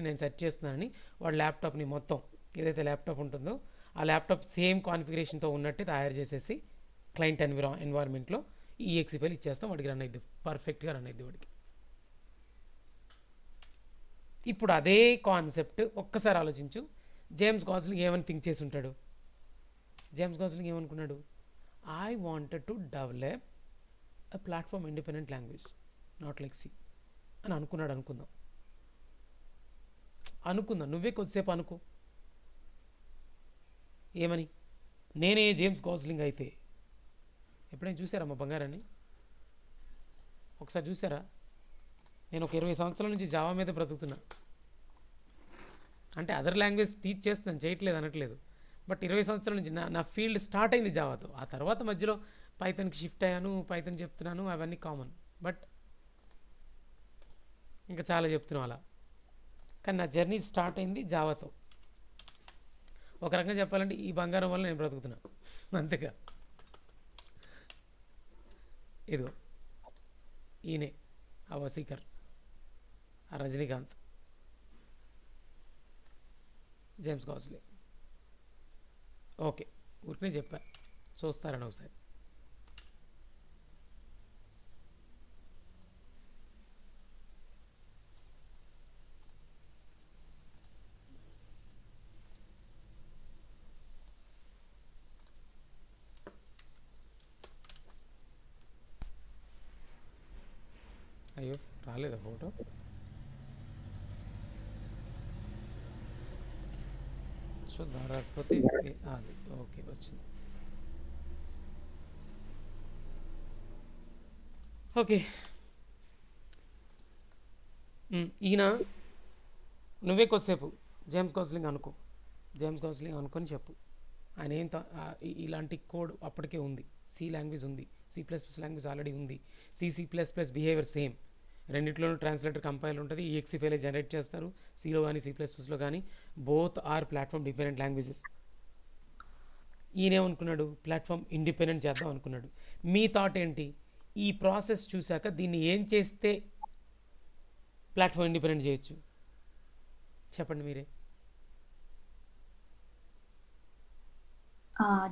నేను సెట్ చేస్తున్నానని వాడు ల్యాప్టాప్ని మొత్తం ఏదైతే ల్యాప్టాప్ ఉంటుందో ఆ ల్యాప్టాప్ సేమ్ కాన్ఫిగరేషన్తో ఉన్నట్టే తయారు చేసేసి క్లయింట్ ఎన్వైర్న్మెంట్లో ఈ exe ఫైల్ ఇచ్చేస్తాం, వాడికి రన్ అయింది, పర్ఫెక్ట్గా రన్ అయింది వాడికి. ఇప్పుడు అదే కాన్సెప్ట్ ఒక్కసారి ఆలోచించు, జేమ్స్ గాస్లింగ్ ఏమని థింక్ చేసి ఉంటాడు? జేమ్స్ గాస్లింగ్ ఏమనుకున్నాడు? I wanted to develop a platform independent language not like C అని అనుకుందాం, నువ్వే కొద్దిసేపు అనుకో ఏమని. నేనే జేమ్స్ గాస్లింగ్ అయితే ఎప్పుడైనా చూసారా మా బంగారాన్ని? ఒకసారి చూసారా? నేను ఒక 20 సంవత్సరాల నుంచి జావా మీద బ్రతుకుతున్నా, అంటే అదర్ లాంగ్వేజ్ టీచ్ చేస్తున్నాను, చేయట్లేదు అనట్లేదు, బట్ 20 సంవత్సరాల నుంచి నా ఫీల్డ్ స్టార్ట్ అయింది జావాతో. ఆ తర్వాత మధ్యలో పైథాన్కి షిఫ్ట్ అయ్యాను, పైథాన్ చెప్తున్నాను, అవన్నీ కామన్, బట్ ఇంకా చాలా చెప్తున్నాం అలా. కానీ నా జర్నీ స్టార్ట్ అయింది జావాతో. ఒక రకంగా చెప్పాలంటే ఈ బంగారం వల్ల నేను బ్రతుకుతున్నా అంతేగా. ఇదిగో ఈయనే ఆ వసీకర్, ఆ రజనీకాంత్, జేమ్స్ గాస్లీ. ఓకే, ఊరికనే చెప్పా, చూస్తారని ఒకసారి. అయ్యో రాలేదా ఫోటో? చూద్దాం, రాకపోతే అది ఓకే వచ్చింది. ఓకే, ఈయన నువ్వే కొద్దిసేపు జేమ్స్ గాస్లింగ్ అనుకొని చెప్పు. ఆయన ఏం ఇలాంటి కోడ్ అప్పటికే ఉంది, సి లాంగ్వేజ్ ఉంది, C++ లాంగ్వేజ్ ఆల్రెడీ ఉంది, C++ బిహేవియర్ సేమ్, రెండిట్లోనూ ట్రాన్స్లేటర్ కంపైల్ ఉంటుంది, exe ఫైల్ జనరేట్ చేస్తారు, సిలో కానీ C++లో కానీ, both are platform dependent languages. ఈయనేమనుకున్నాడు, ప్లాట్ఫామ్ ఇండిపెండెంట్ చేద్దాం అనుకున్నాడు. మీ థాట్ ఏంటి? ఈ ప్రాసెస్ చూశాక దీన్ని ఏం చేస్తే ప్లాట్ఫామ్ ఇండిపెండెంట్ చేయొచ్చు చెప్పండి మీరే.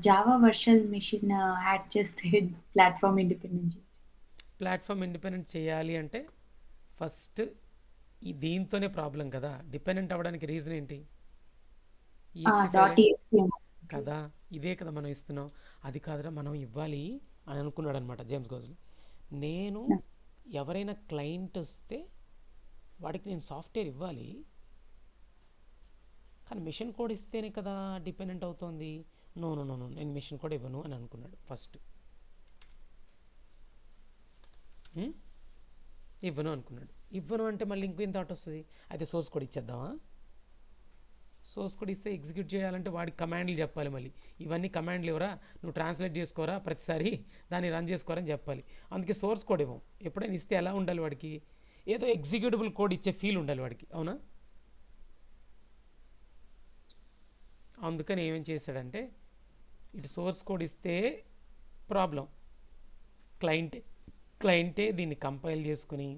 జావా వర్చువల్ మెషిన్ యాడ్ చేస్తే ప్లాట్ఫామ్ ఇండిపెండెంట్. ప్లాట్ఫామ్ ఇండిపెండెంట్ చేయాలి అంటే ఫస్ట్ దీంతోనే ప్రాబ్లం కదా, డిపెండెంట్ అవ్వడానికి రీజన్ ఏంటి? కదా, ఇదే కదా మనం ఇస్తున్నాం, అది కాదురా మనం ఇవ్వాలి అని అనుకున్నాడు అనమాట జేమ్స్ గాస్లీ. నేను ఎవరైనా క్లయింట్ వస్తే వాడికి నేను సాఫ్ట్వేర్ ఇవ్వాలి, కానీ మిషన్ కోడ్ ఇస్తేనే కదా డిపెండెంట్ అవుతుంది, నో నేను మిషన్ కోడ్ ఇవ్వను అని అనుకున్నాడు ఫస్ట్. ఇవ్వను అనుకున్నాడు. ఇవ్వను అంటే మళ్ళీ ఇంకేం థాట్ వస్తుంది, అయితే సోర్స్ కోడ్ ఇచ్చేద్దామా? సోర్స్ కోడ్ ఇస్తే ఎగ్జిక్యూట్ చేయాలంటే వాడికి కమాండ్లు చెప్పాలి, మళ్ళీ ఇవన్నీ కమాండ్లు ఇవ్వరా, నువ్వు ట్రాన్స్లేట్ చేసుకోరా ప్రతిసారి, దాన్ని రన్ చేసుకోరని చెప్పాలి. అందుకే సోర్స్ కోడ్ ఇవ్వం. ఎప్పుడైనా ఇస్తే ఎలా ఉండాలి వాడికి, ఏదో ఎగ్జిక్యూటబుల్ కోడ్ ఇచ్చే ఫీల్ ఉండాలి వాడికి, అవునా? అందుకని ఏమేం చేశాడంటే, ఇటు సోర్స్ కోడ్ ఇస్తే ప్రాబ్లం, క్లయింటే దీన్ని కంపైల్ చేసుకుని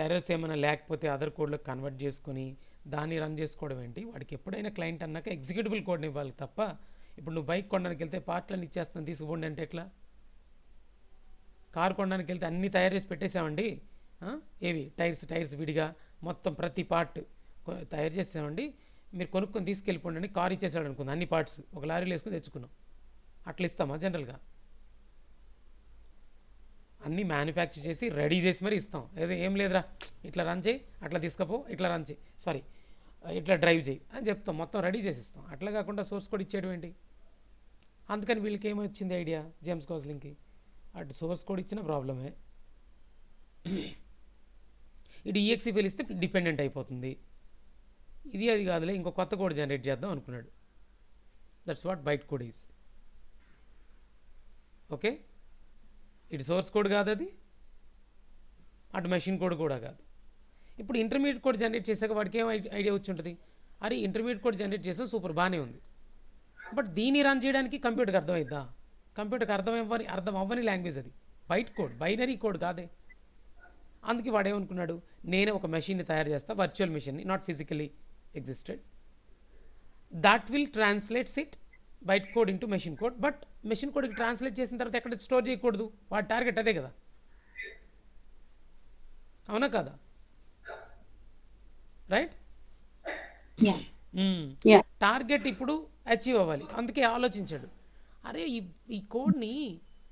ఎర్రర్స్ ఏమైనా లేకపోతే అదర్ కోడ్లో కన్వర్ట్ చేసుకుని దాన్ని రన్ చేసుకోవడం ఏంటి. వాడికి ఎప్పుడైనా క్లయింట్ అన్నాక ఎగ్జిక్యూటబుల్ కోడ్ని ఇవ్వాలి తప్ప, ఇప్పుడు నువ్వు బైక్ కొనడానికి వెళ్తే పార్ట్లను ఇచ్చేస్తాను తీసుకుపోండి అంటే ఎట్లా? కారు కొనడానికి వెళ్తే అన్నీ తయారు చేసి పెట్టేసామండి, ఏవి టైర్స్ విడిగా మొత్తం ప్రతి పార్ట్ తయారు చేసామండి, మీరు కొనుక్కొని తీసుకెళ్ళిపోండి అని కారు ఇచ్చేసాడు అనుకుంది, అన్ని పార్ట్స్ ఒక లారీలో వేసుకొని తెచ్చుకున్నాం. అట్లా ఇస్తామా జనరల్గా? అన్నీ మ్యానుఫ్యాక్చర్ చేసి రెడీ చేసి మరి ఇస్తాం. ఏం లేదురా ఇట్లా రన్ చేయి, అట్లా తీసుకపో, ఇట్లా రన్ చేయి, సారీ ఇట్లా డ్రైవ్ చేయి అని చెప్తాం, మొత్తం రెడీ చేసి ఇస్తాం. అట్లా కాకుండా సోర్స్ కోడ్ ఇచ్చేయడం ఏంటి? అందుకని వీళ్ళకి ఏమొచ్చింది ఐడియా, జేమ్స్ గోస్లింగ్కి, అటు సోర్స్ కోడ్ ఇచ్చిన ప్రాబ్లమే, ఇటు ఈఎక్సీ ఫైల్ ఇస్తే డిపెండెంట్ అయిపోతుంది, ఇది అది కాదులే ఇంకో కొత్త కోడ్ జనరేట్ చేద్దాం అనుకున్నాడు. That's what byte code is. Okay, ఇటు సోర్స్ కోడ్ కాదు అది, అటు మెషిన్ కోడ్ కూడా కాదు. ఇప్పుడు ఇంటర్మీడియట్ కోడ్ జనరేట్ చేశాక వాడికి ఏం ఐడియా వచ్చి ఉంటుంది, అరే ఇంటర్మీడియట్ కోడ్ జనరేట్ చేసాం సూపర్ బాగానే ఉంది, బట్ దీన్ని రన్ చేయడానికి కంప్యూటర్కి అర్థమైద్దా? కంప్యూటర్కి అర్థం అవ్వని లాంగ్వేజ్ అది, బైట్ కోడ్, బైనరీ కోడ్ కాదే. అందుకే వాడేమనుకున్నాడు, నేనే ఒక మెషిన్ని తయారు చేస్తా, వర్చువల్ మెషిన్ని, not physically existed, that will translates it byte code into machine code. But machine కోడ్కి ట్రాన్స్లేట్ చేసిన తర్వాత ఎక్కడ స్టోర్ చేయకూడదు, వాడి టార్గెట్ అదే కదా, అవునా కదా? రైట్? టార్గెట్ ఇప్పుడు అచీవ్ అవ్వాలి, అందుకే ఆలోచించాడు, అరే ఈ కోడ్ని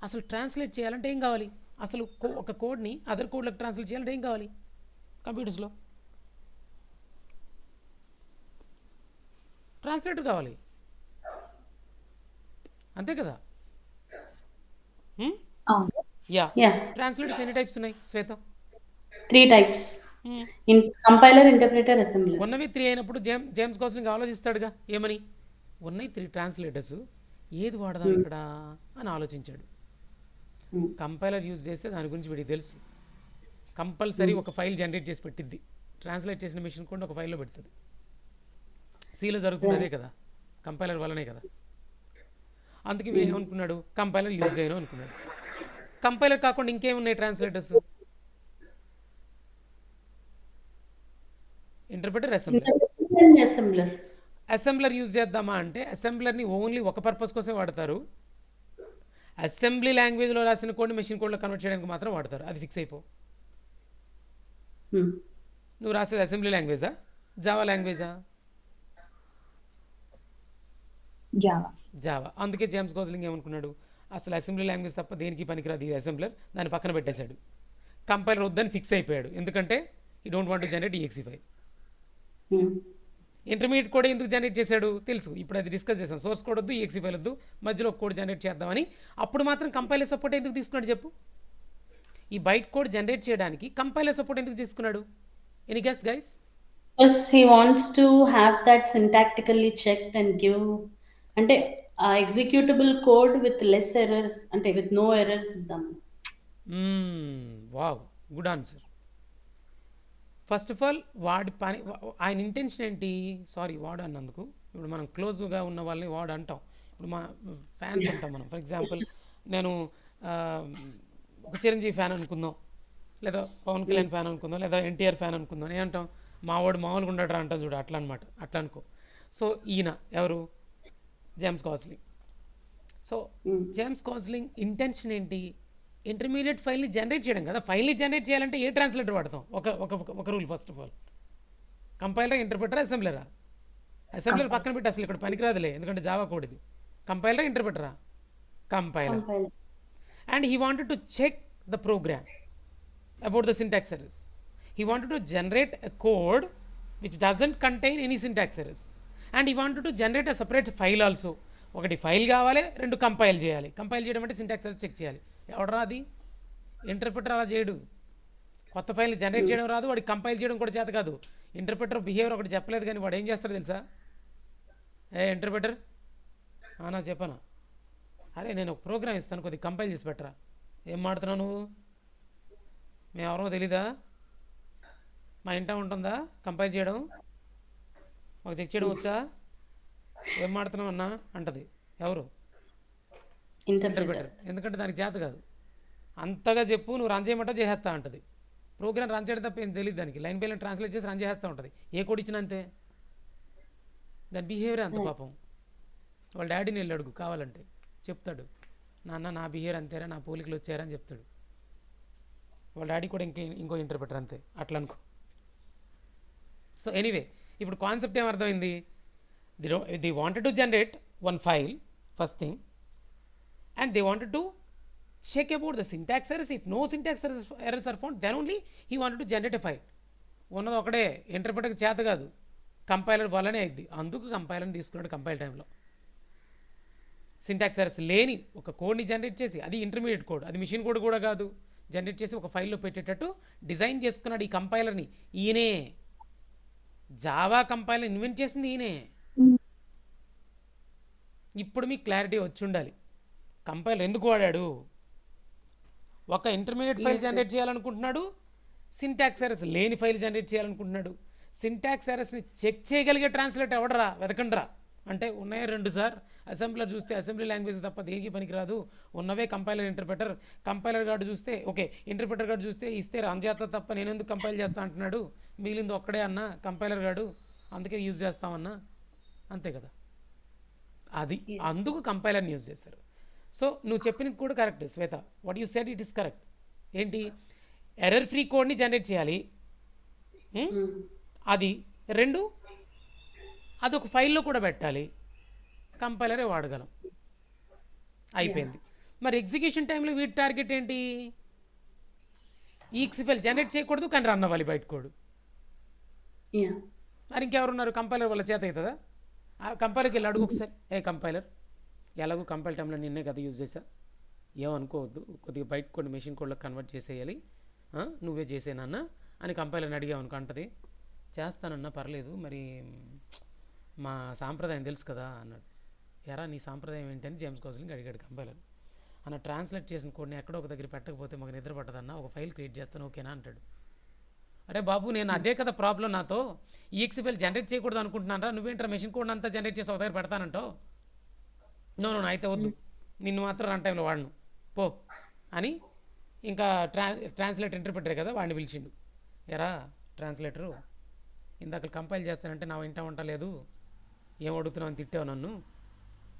అసలు ట్రాన్స్లేట్ చేయాలంటే ఏం కావాలి, అసలు ఒక కోడ్ని అదర్ కోడ్లకు ట్రాన్స్లేట్ చేయాలంటే ఏం కావాలి కంప్యూటర్స్లో? ట్రాన్స్లేటర్ కావాలి, అంతే కదా? యా, ట్రాన్స్లేటర్స్ ఎన్ని టైప్స్ ఉన్నాయి శ్వేత? 3 types. Compiler, interpreter, assembler. ఉన్నవి 3 అయినప్పుడు జేమ్స్ గోస్లింగ్ ఆలోచిస్తాడుగా, ఏమని, ఉన్నాయి 3 ట్రాన్స్లేటర్స్, ఏది వాడదాం ఇక్కడ అని ఆలోచించాడు. కంపైలర్ యూజ్ చేస్తే దాని గురించి వీడికి తెలుసు, కంపల్సరీ ఒక ఫైల్ జనరేట్ చేసి పెట్టిద్ది, ట్రాన్స్లేట్ చేసిన మెషిన్ కూడా ఒక ఫైల్లో పెడుతుంది. సీలో జరుగుతున్నదే కదా, కంపైలర్ వల్లనే కదా. అందుకే వీడు ఏమనుకున్నాడు, కంపైలర్ యూజ్ చేయను అనుకున్నాడు. కంపైలర్ కాకుండా ఇంకేమున్నాయి translators? Interpreter, assembler. Assembler use చేద్దామా అంటే అసెంబ్లర్ని ఓన్లీ ఒక పర్పస్ కోసం వాడతారు, అసెంబ్లీ లాంగ్వేజ్లో రాసిన కోడ్ని మెషిన్ కోడ్లో కన్వర్ట్ చేయడానికి మాత్రం వాడతారు. అది ఫిక్స్ అయిపో. నువ్వు రాసేది అసెంబ్లీ లాంగ్వేజా, జావా లాంగ్వేజా? జావా. అందుకే జేమ్స్ గోస్లింగ్ ఏమనుకున్నాడు, అసలు అసెంబ్లీ లాంగ్వేజ్ తప్ప దేనికి పనికిరాదు ఈ అసెంబ్లర్, దాన్ని పక్కన పెట్టేశాడు. కంపైలర్ వద్దని ఫిక్స్ అయిపోయాడు, ఎందుకంటే ఈ don't want to generate exe file. Intermediate code ఎందుకు జనరేట్ చేశాడు తెలుసు, ఇప్పుడు అది డిస్కస్ చేసాం. సోర్స్ కోడ్ వద్దు, ఈఎక్సీ ఫైల్ వద్దు, మధ్యలో ఒక కోడ్ జనరేట్ చేద్దామని. అప్పుడు మాత్రం కంపైలర్ సపోర్ట్ ఎందుకు తీసుకున్నాడు చెప్పు? ఈ బైట్ కోడ్ జనరేట్ చేయడానికి కంపైలర్ సపోర్ట్ ఎందుకు తీసుకున్నాడు? Any guess guys? Because he wants to have that syntactically checked and give, అంటే executable code with less errors, అంటే విత్ నో ఎర్రర్స్ ఇద్దాం. Wow, good answer. First of all వాడి పని, ఆయన ఇంటెన్షన్ ఏంటి? సారీ వాడు అన్నందుకు, ఇప్పుడు మనం క్లోజ్గా ఉన్న వాళ్ళని వాడు అంటాం. ఇప్పుడు మా ఫ్యాన్స్ అంటాం మనం. ఫర్ ఎగ్జాంపుల్ నేను ఒక చిరంజీవి ఫ్యాన్ అనుకుందాం, లేదా పవన్ కళ్యాణ్ ఫ్యాన్ అనుకుందాం, లేదా ఎన్టీఆర్ ఫ్యాన్ అనుకుందాం, ఏమంటాం, మావాడు మామూలుగా ఉండడు అంటాం చూడు, అట్లా అనమాట, అట్లా అనుకో. సో ఈయన ఎవరు? James Gosling. So James Gosling intention ఏంటి? ఇంటర్మీడియట్ ఫైల్ని జనరేట్ చేయడం కదా. ఫైల్ని జనరేట్ చేయాలంటే ఏ ట్రాన్స్లేటర్ వాడతాం? ఒక rule. First of all compiler, interpreter, అసెంబ్లరా? అసెంబ్లర్ పక్కన పెట్టి అసలు ఇక్కడ పనికిరాదులే, ఎందుకంటే జావా కోడ్ ఇది. కంపైలర్, ఇంటర్ప్రిటరా? Compiler. And he wanted to check the program about the syntax errors. He wanted to generate a code which doesn't contain any syntax errors. And he wanted to generate a separate file also. ఒకటి ఫైల్ కావాలి, 2 కంపైల్ చేయాలి. కంపైల్ చేయడం అంటే సింటాక్స్ ఎర్రర్స్ చెక్ చేయాలి. ఎవడరా అది? ఇంటర్ప్రిటర్ అలా చేయడు. కొత్త ఫైల్ని జనరేట్ చేయడం రాదు, వాడికి కంపైల్ చేయడం కూడా చేత కాదు. ఇంటర్ప్రిటర్ బిహేవియర్ ఒకటి చెప్పలేదు కానీ వాడు ఏం చేస్తాడు తెలుసా? ఇంటర్ప్రిటర్ నా చెప్పనా, అరే నేను ఒక ప్రోగ్రామ్ ఇస్తాను, కొద్దిగా కంపైల్ చేసి పెట్టరా. ఏం మాడుతున్నావు నువ్వు? మేము ఎవరో తెలీదా? మా ఇంట ఉంటుందా కంపైల్ చేయడం? మాకు చెక్ చేయడం వచ్చా? ఏం మాడుతున్నావు అన్నా అంటది. ఎవరు? ఇంటర్ప్రిటర్. ఎందుకంటే దానికి చేత కాదు. అంతగా చెప్పు, నువ్వు రన్ చేయమంటా చేసేస్తా అంటది. ప్రోగ్రామ్ రన్ చేయడం తప్ప ఏం తెలియదు దానికి. లైన్ బై లైన్ ట్రాన్స్లేట్ చేసి రన్ చేస్తూ ఉంటుంది. ఏ కోడ్ ఇచ్చినా అంతే. దాని బిహేవియర్ అంత పాపం. వాళ్ళ డాడీని వెళ్ళి అడుగు కావాలంటే, చెప్తాడు. నాన్న నా బిహేవియర్ అంతేరా, నా పోలికలు వచ్చారా అని చెప్తాడు. వాళ్ళ డాడీ కూడా ఇంకో ఇంటర్ప్రిటర్ అంతే, అట్లా అనుకో. సో ఎనీవే, ఇప్పుడు కాన్సెప్ట్ ఏం అర్థమైంది? The wanted to generate one file first thing, and they wanted to check about the syntax errors. If no syntax errors are found, then only he wanted to generate a file. ఉన్నది ఒకడే, ఇంటర్ప్రిటర్కి చేత కాదు, కంపైలర్ వల్లనే అయింది. అందుకు కంపైలర్ని తీసుకున్నాడు కంపైల్ టైంలో. సింటాక్స్ ఎర్రర్స్ లేని ఒక కోడ్ని జనరేట్ చేసి, అది ఇంటర్మీడియట్ కోడ్, అది మిషన్ కోడ్ కూడా కాదు, జనరేట్ చేసి ఒక ఫైల్లో పెట్టేటట్టు డిజైన్ చేసుకున్నాడు ఈ కంపైలర్ని. ఈయనే జావా కంపైలర్ ఇన్వెంట్ చేసింది ఈయనే. ఇప్పుడు మీకు క్లారిటీ వచ్చి ఉండాలి కంపైలర్ ఎందుకు వాడాడు. ఒక ఇంటర్మీడియట్ ఫైల్ జనరేట్ చేయాలనుకుంటున్నాడు, సింటాక్స్ ఎర్రర్స్ లేని ఫైల్ జనరేట్ చేయాలనుకుంటున్నాడు. సింటాక్స్ ఎర్రర్స్ని చెక్ చేయగలిగే ట్రాన్స్లేట్ ఎవడరా, వెతకండ్రా అంటే ఉన్నాయే 2 సార్. అసెంబ్లర్ చూస్తే అసెంబ్లీ లాంగ్వేజ్ తప్ప దేనికి పనికిరాదు, ఉన్నవే కంపైలర్ ఇంటర్ప్రిటర్. కంపైలర్ గార్డు చూస్తే ఓకే, ఇంటర్ప్రిటర్ గార్డు చూస్తే ఇస్తే రన్ చేస్తా తప్ప నేను ఎందుకు కంపైల్ చేస్తా అంటున్నాడు, మిగిలింది ఒక్కడే అన్న కంపైలర్ గార్డు, అందుకే యూజ్ చేస్తామన్నా, అంతే కదా. అది అందుకు కంపైలర్ని యూజ్ చేస్తారు. సో నువ్వు చెప్పింది కూడా correct Shweta, what you said it is correct. ఏంటి, ఎర్రర్ ఫ్రీ కోడ్ని జనరేట్ చేయాలి, అది 2 అదొక ఫైల్లో కూడా పెట్టాలి, కంపైలరే వాడగలం, అయిపోయింది. మరి ఎగ్జిక్యూషన్ టైంలో వీటి టార్గెట్ ఏంటి? ఈక్స్ ఫైల్ జనరేట్ చేయకూడదు కానీ రన్ అవ్వాలి బయట కోడ్. మరి ఇంకెవరున్నారు? కంపైలర్ వల్ల చేత అవుతుందా? ఆ కంపైలర్కి వెళ్ళి అడుగు ఒకసారి, కంపైలర్ ఎలాగో కంపైల్ టైంలో నిన్నే కదా యూజ్ చేసా, ఏమనుకోవద్దు, కొద్దిగా బయట కొన్ని మెషిన్ కోడ్లో కన్వర్ట్ చేసేయాలి, నువ్వే చేసేనన్నా అని కంపైలర్ని అడిగావు అనుకో, అంటది చేస్తానన్నా పర్లేదు, మరి మా సాంప్రదాయం తెలుసు కదా అన్నాడు. ఎరా నీ సాంప్రదాయం ఏంటని జేమ్స్ గోస్లింగ్ అడిగాడు కంపైలర్. అన్న ట్రాన్స్లేట్ చేసిన కోడ్ని ఎక్కడో ఒక దగ్గర పెట్టకపోతే మాకు నిద్ర పట్టదన్నా, ఒక ఫైల్ క్రియేట్ చేస్తాను ఓకేనా అంటాడు. అరే బాబు నేను అదే కదా ప్రాబ్లం నాతో, ఈఎక్స్ ఫైల్ జనరేట్ చేయకూడదు అనుకుంటున్నాను రా, నువ్వేంట్రా మెషిన్ కోడ్ అంతా జనరేట్ చేసి ఒక దగ్గర పెడతానంటావు. నో అయితే వద్దు, నిన్ను మాత్రం రన్ టైంలో వాడను పో అని ఇంకా ట్రాన్స్లేటర్ ఇంటర్ప్రిటర్ కదా వాడిని పిలిచిండు. ఎరా ట్రాన్స్లేటరు, ఇందాక కంపైల్ చేస్తానంటే నా వింటా ఉండలేదు, ఏం అడుగుతున్నావు అని తిట్టావు నన్ను,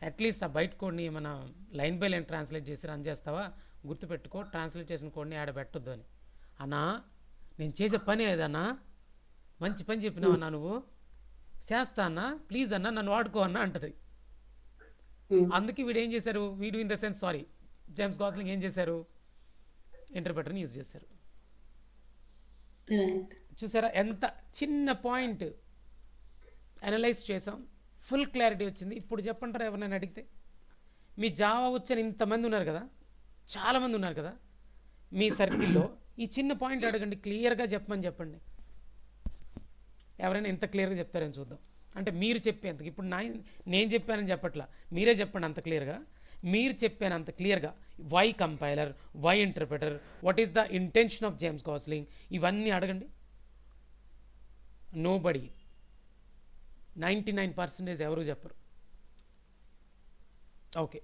అట్లీస్ట్ ఆ బయట కోడ్ని ఏమైనా లైన్ బై లైన్ ట్రాన్స్లేట్ చేసి రన్ చేస్తావా, గుర్తుపెట్టుకో ట్రాన్స్లేట్ చేసిన కోడ్ని ఆడ పెట్టొద్దు అని. అన్నా నేను చేసే పని ఏదన్నా, మంచి పని చెప్పినావన్నా, నువ్వు చేస్తా అన్నా, ప్లీజ్ అన్నా నన్ను వాడుకో అన్నా అంటది. అందుకే వీడు ఏం చేశారు, వీడు in the sense sorry James Gosling ఏం చేశారు, ఇంటర్ప్రిటర్ని యూజ్ చేశారు. చూసారా ఎంత చిన్న పాయింట్ అనలైజ్ చేసాం, ఫుల్ క్లారిటీ వచ్చింది. ఇప్పుడు చెప్పంటారా ఎవరినైనా అడిగితే, మీ జావా వచ్చని ఇంతమంది ఉన్నారు కదా, చాలామంది ఉన్నారు కదా మీ సర్కిల్లో, ఈ చిన్న పాయింట్ అడగండి, క్లియర్గా చెప్పండి. ఎవరైనా ఎంత క్లియర్గా చెప్తారని చూద్దాం. అంటే మీరు చెప్పేంతకు, ఇప్పుడు నేను చెప్పానని చెప్పట్లా, మీరే చెప్పండి అంత క్లియర్గా. మీరు చెప్పాను అంత క్లియర్గా, why compiler, why interpreter, what is the intention of James Gosling, ఇవన్నీ అడగండి. నోబడీ 99% ఎవరు చెప్పరు. ఓకే,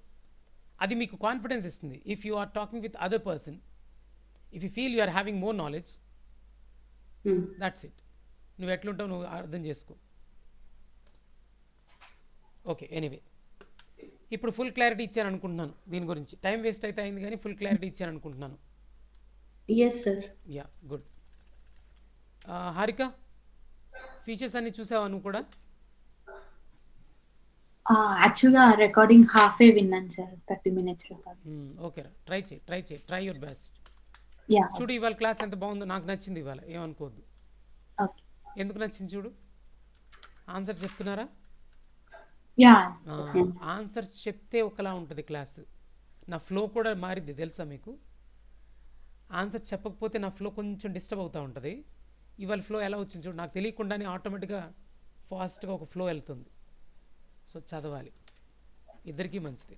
అది మీకు కాన్ఫిడెన్స్ ఇస్తుంది. If you are talking with other person, if you feel you are having more knowledge, that's it. నువ్వు ఎట్లుంటావు నువ్వు అర్థం చేసుకో. ఓకే, ఎనీవే ఇప్పుడు ఫుల్ క్లారిటీ ఇచ్చాను అనుకుంటున్నాను దీని గురించి. టైం వేస్ట్ అయితే అయింది కానీ ఫుల్ క్లారిటీ ఇచ్చాను అనుకుంటున్నాను. Yes sir. Ya good. Harika, features అన్ని చూసావా నువ్వు కూడా? యాక్చువల్గా రికార్డింగ్ హాఫే విన్నాను సార్, 30 minutes రికార్డింగ్. ఓకేరా, ట్రై యువర్ బెస్ట్. చూడు ఇవాళ క్లాస్ ఎంత బాగుందో, నాకు నచ్చింది ఇవాళ, ఏమనుకోవద్దు. ఎందుకు నచ్చింది చూడు, ఆన్సర్ చెప్తున్నారా? ఆన్సర్స్ చెప్తే ఒకలా ఉంటుంది క్లాస్, నా ఫ్లో కూడా మారింది తెలుసా మీకు. ఆన్సర్ చెప్పకపోతే నా ఫ్లో కొంచెం డిస్టర్బ్ అవుతూ ఉంటుంది. ఇవాళ ఫ్లో ఎలా వచ్చింది చూడు, నాకు తెలియకుండానే ఆటోమేటిక్గా ఫాస్ట్గా ఒక ఫ్లో వెళ్తుంది. సో చదవాలి, ఇద్దరికీ మంచిది.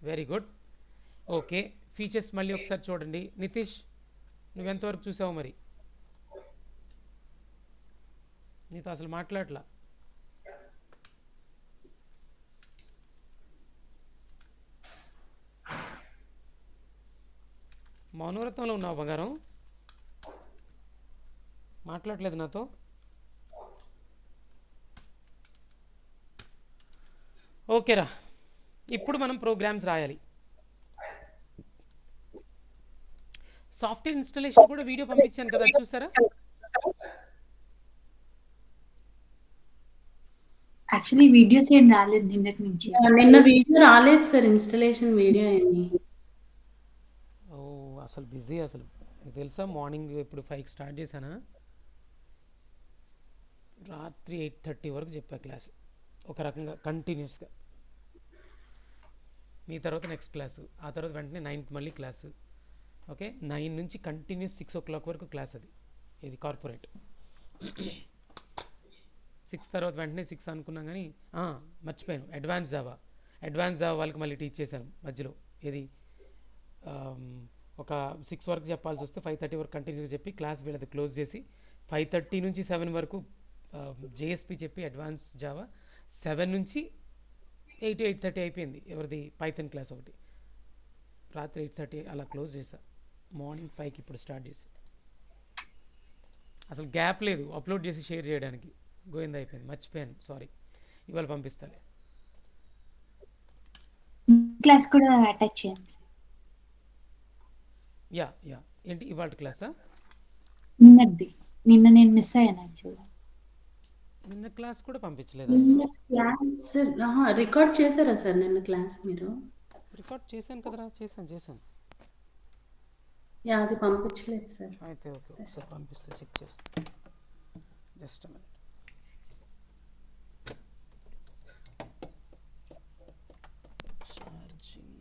Very good. ఓకే, ఫీచర్స్ మళ్ళీ ఒకసారి చూడండి. నితీష్, నువ్వెంతవరకు చూసావు మరి? నీతో అసలు మాట్లాడలా. మౌనవ్రతంలో ఉన్నావు బంగారం, మాట్లాడలేదు నాతో. ఓకేరా, ఇప్పుడు మనం ప్రోగ్రామ్స్ రాయాలి. సాఫ్ట్వేర్ ఇన్స్టాలేషన్ కూడా వీడియో పంపించాను కదా, అది చూసారా? యాక్చువల్లీ వీడియోస్ ఏం రాలేదు నిన్నటి నుంచి. నిన్న వీడియో రాలేదు సార్, ఇన్స్టలేషన్ వీడియో ఏమి. ఓ అసలు బిజీ, అసలు నీకు తెలుసా, మార్నింగ్ ఇప్పుడు 5కి స్టార్ట్ చేశానా, రాత్రి 8:30 వరకు చెప్పా క్లాస్, ఒక రకంగా కంటిన్యూస్గా. మీ తర్వాత నెక్స్ట్ క్లాసు, ఆ తర్వాత వెంటనే 9కి మళ్ళీ క్లాసు. ఓకే, 9 నుంచి కంటిన్యూస్ 6 o'clock వరకు క్లాస్. అది ఇది కార్పొరేట్. 6 తర్వాత వెంటనే 6 అనుకున్నాం కానీ మర్చిపోయాను, అడ్వాన్స్ జావా వాళ్ళకి మళ్ళీ టీచ్ చేశాను మధ్యలో. ఇది ఒక 6 వరకు చెప్పాల్సి వస్తే 5:30 వరకు కంటిన్యూస్గా చెప్పి క్లాస్ వీళ్ళది క్లోజ్ చేసి 5:30 నుంచి 7 వరకు జేఎస్పి చెప్పి అడ్వాన్స్ జావా. 7 నుంచి 8:30 అయిపోయింది ఎవరిది పైథన్ క్లాస్ ఒకటి. రాత్రి 8:30 అలా క్లోజ్ చేశా. మార్నింగ్ 5కి ఇప్పుడు స్టార్ట్ చేసి, అసలు గ్యాప్ లేదు అప్లోడ్ చేసి షేర్ చేయడానికి. గోయిందా అయిపోయింది, మర్చిపోయాను, సారీ. ఇవాళ పంపిస్తాలే. క్లాస్ కూడా అటాచ్ చేయండి. యా ఏంటి ఇవాళ క్లాసా? నిన్నది, నిన్న నేను మిస్ అయ్యాను యాక్చువల్గా. నిన్న క్లాస్ కూడా పంపించలేదు. క్లాస్ రికార్డ్ చేశారా సార్ నిన్న క్లాస్ మీరు? రికార్డ్ చేశాను కదరా, చేశాను. యా, అది పంపించలేదు సార్. అయితే ఓకే, ఒకసారి పంపిస్తే చెక్ చేస్తా. Just minute. Charging.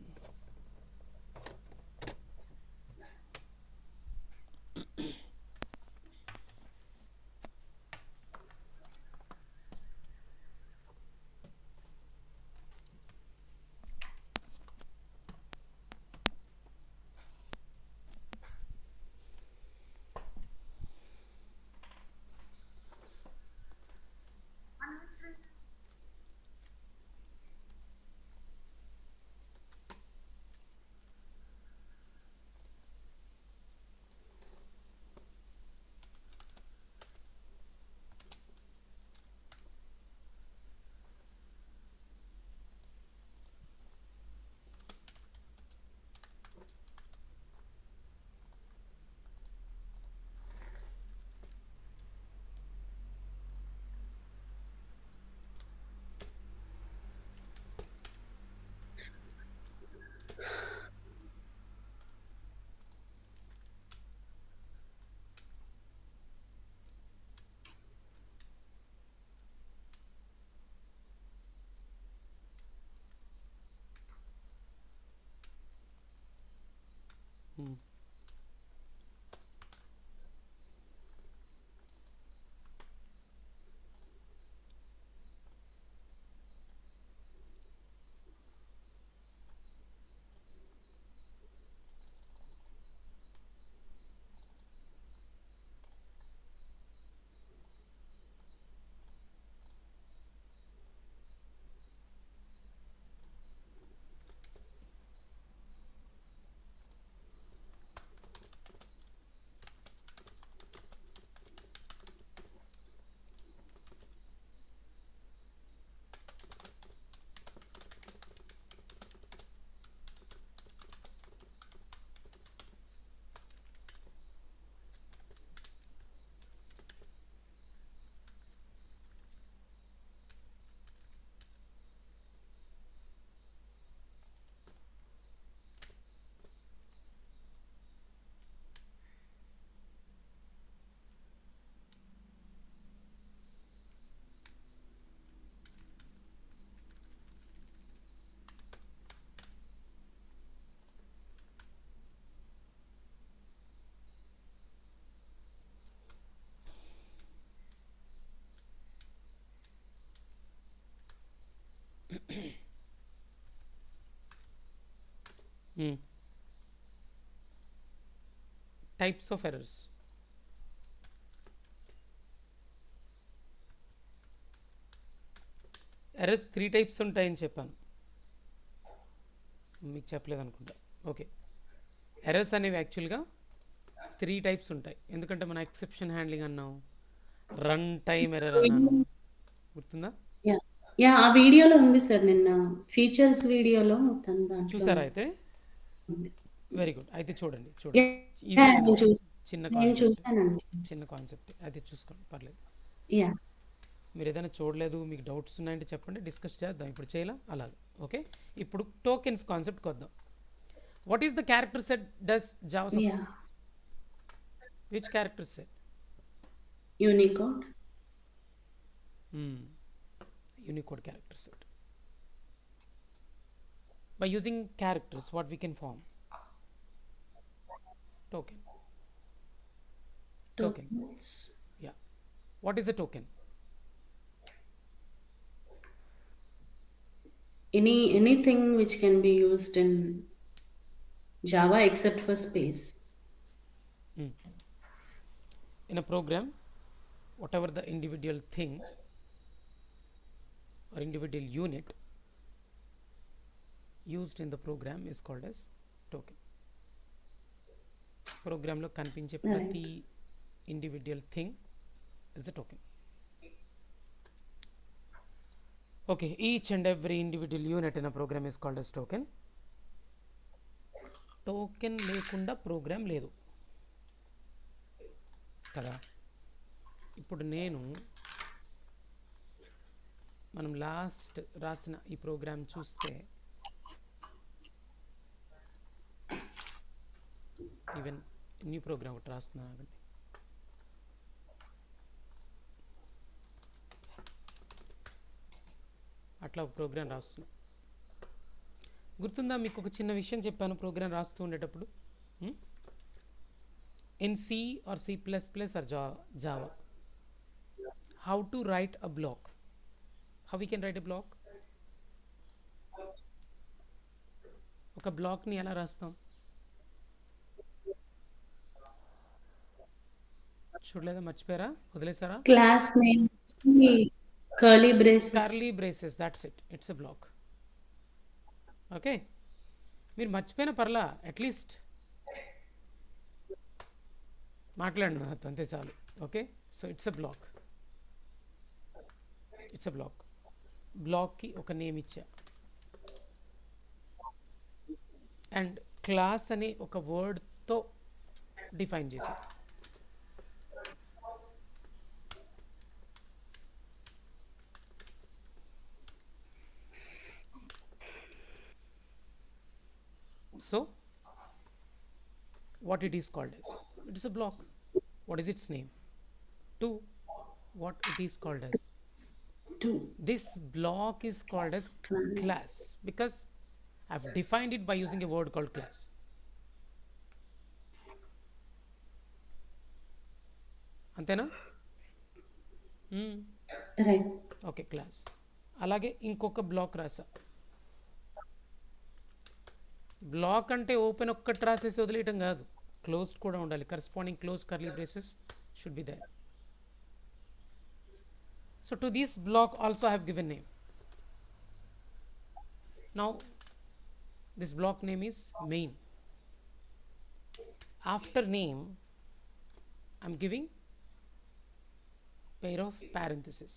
Types of errors. Errors 3 types ఉంటాయని చెప్పాను, మీకు చెప్పలేదు అనుకుంటా. ఓకే, ఎర్రర్స్ అనేవి యాక్చువల్గా 3 టైప్స్ ఉంటాయి. ఎందుకంటే మనం ఎక్సెప్షన్ హ్యాండ్లింగ్ అన్నాం, రన్ టైమ్ ఎర్రర్ అన్నాను, గుర్తుందా? యా యా ఆ వీడియోలో ఉంది సార్, నిన్న ఫీచర్స్ వీడియోలో తన దాంట్లో చూసారా అయితే? ఉంది. Very good. అయితే చూడండి యా చూడండి, ఈజీగానే నేను ఉంటుంది. చిన్న నేను కాన్సెప్ట్, చూసానండి. చిన్న కాన్సెప్ట్, అది చూసుకోండి, పర్లేదు. యా మీరు ఏదైనా చూడలేదు, మీకు డౌట్స్ ఉన్నాయంటే చెప్పండి, డిస్కస్ చేద్దాం. ఇప్పుడు చేయాలా అలాగే. ఓకే, ఇప్పుడు టోకెన్స్ కాన్సెప్ట్కి వద్దాం. What is the character set does Java yeah support? Which character set? Unicode. Unicode character set. By using characters, what we can form? Token. Token. Tokens. Yeah. What is a token? Anything which can be used in Java except for space. In a program, whatever the individual thing or individual unit used in the program is called as token. Program lo కనిపించే ప్రతి individual thing is a token. Okay, each and every individual unit in a program is called as token. Token లేకుండా ప్రోగ్రామ్ లేదు కదా. ఇప్పుడు మనం లాస్ట్ రాసిన ఈ ప్రోగ్రామ్ చూస్తే, ఈవెన్ న్యూ ప్రోగ్రామ్ ఒకటి రాస్తున్నాను, అట్లా ఒక ప్రోగ్రామ్ రాస్తున్నాం. గుర్తుందా మీకు? ఒక చిన్న విషయం చెప్పాను ప్రోగ్రామ్ రాస్తూ ఉండేటప్పుడు. In C or C plus plus or Java, how to write a block, how we can write a block? ఒక బ్లాక్ని ఎలా రాస్తాం? చూడలేదా? మర్చిపోయారా? వదిలేసారా? Class name curly braces. Curly braces, that's it, it's a block. Okay, మీరు మర్చిపోయిన పర్లా, అట్లీస్ట్ మాట్లాడండి నాతో, అంతే చాలు. Okay, so it's a block, it's a block. బ్లాక్కి ఒక నేమ్ ఇచ్చా, అండ్ క్లాస్ అని ఒక వర్డ్తో డిఫైన్ చేసా. So what it is called as? It is a block. What is its name? To what it is called as? This block is called as class because I've defined it by using a word called class. అంతేనా? రైట్. Okay, class. అలాగే ఇంకొక బ్లాక్ రాసా. బ్లాక్ అంటే ఓపెన్ ఒక్కటి రాసేసి వదిలేయటం కాదు, క్లోజ్డ్ కూడా ఉండాలి. Corresponding close curly braces should be there. So to this block also I have given name. Now this block name is main. After name I am giving pair of parentheses.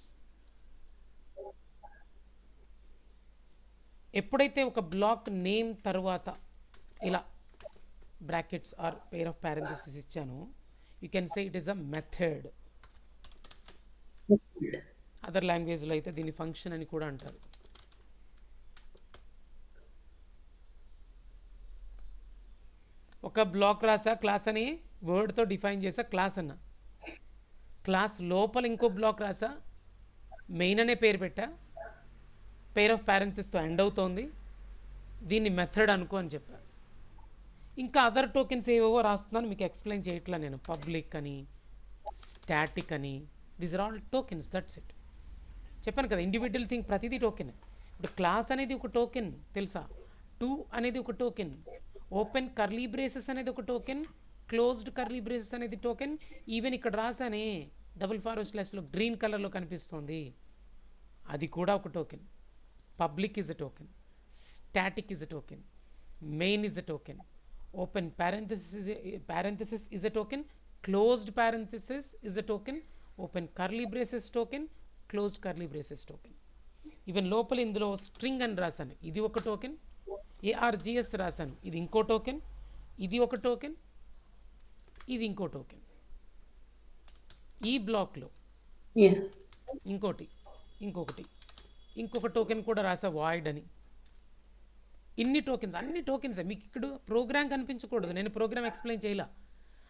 ఎప్పుడైతే ఒక బ్లాక్ నేమ్ తర్వాత ఇలా brackets or pair of parenthesis ఇచ్చాను, you can say it is a method. Other లాంగ్వేజ్లో అయితే దీన్ని ఫంక్షన్ అని కూడా అంటారు. ఒక బ్లాక్ రాసా, క్లాస్ అని వర్డ్తో డిఫైన్ చేసా, క్లాస్ అన్న. క్లాస్ లోపల ఇంకో బ్లాక్ రాసా, మెయిన్ అనే పేరు పెట్టా, పేర్ ఆఫ్ పారెంథసిస్తో ఎండ్ అవుతోంది, దీన్ని మెథడ్ అనుకో అని చెప్పా. ఇంకా అదర్ టోకెన్స్ ఏవేవో రాస్తున్నాను, మీకు ఎక్స్ప్లెయిన్ చేయట్లా నేను. పబ్లిక్ అని, స్టాటిక్ అని, these are all tokens, that's it. చెప్పాను కదా, ఇండివిజువల్ థింగ్ ప్రతిదీ టోకెన్. ఇప్పుడు క్లాస్ అనేది ఒక టోకెన్ తెలుసా, టు అనేది ఒక టోకెన్, ఓపెన్ కర్లీ బ్రేసెస్ అనేది ఒక టోకెన్, క్లోజ్డ్ కర్లీ బ్రేసెస్ అనేది టోకెన్. ఈవెన్ ఇక్కడ రాసానే డబుల్ ఫార్వర్డ్ స్లాష్లో గ్రీన్ కలర్లో కనిపిస్తుంది, అది కూడా ఒక token. Public is a token, static is a token, main is a token, open parenthesis is a token, closed parenthesis is a token, open curly braces token, closed curly braces token. Even లోపల ఇందులో స్ట్రింగ్ అని రాశాను, ఇది ఒక టోకెన్. ARGS రాశాను, ఇది ఇంకో టోకెన్. ఇది ఒక టోకెన్, ఇది ఇంకో టోకెన్. ఈ బ్లాక్లో Yeah. ఇంకొకటి ఇంకొక టోకెన్ కూడా రాసా, వాయిడ్ అని. ఇన్ని టోకెన్స్, అన్ని టోకెన్స్. మీకు ఇక్కడ ప్రోగ్రామ్ కనిపించకూడదు, నేను ప్రోగ్రామ్ ఎక్స్ప్లెయిన్ చేయాల.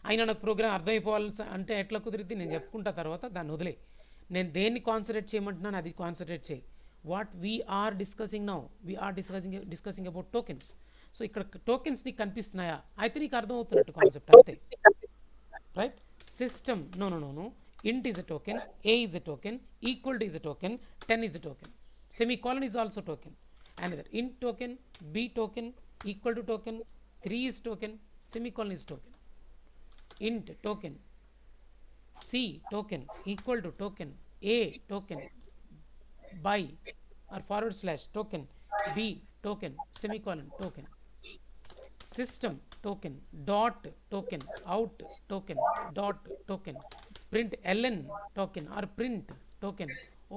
అయినా నాకు ప్రోగ్రామ్ అర్థమైపోవాలి అంటే ఎట్లా కుదిరిద్ది, నేను చెప్పుకుంటా తర్వాత, దాన్ని వదిలే. నేను దేన్ని కాన్సన్ట్రేట్ చేయమంటున్నాను అది కాన్సన్ట్రేట్ చేయి. What we are discussing now, we are discussing about tokens. So ఇక్కడ టోకెన్స్ నీకు కనిపిస్తున్నాయా, అయితే నీకు అర్థమవుతున్నట్టు కాన్సెప్ట్, అంతే. Right? System, no, int is a token, a is a token, equal to is a token, 10 is a token, semicolon is also token, another int token, b token, equal to token, 3 is token, semicolon is token, int token, c token, equal to token, a token, by or forward slash token, b token, semicolon token, system token, dot token, out token, dot token, print ln token or print token,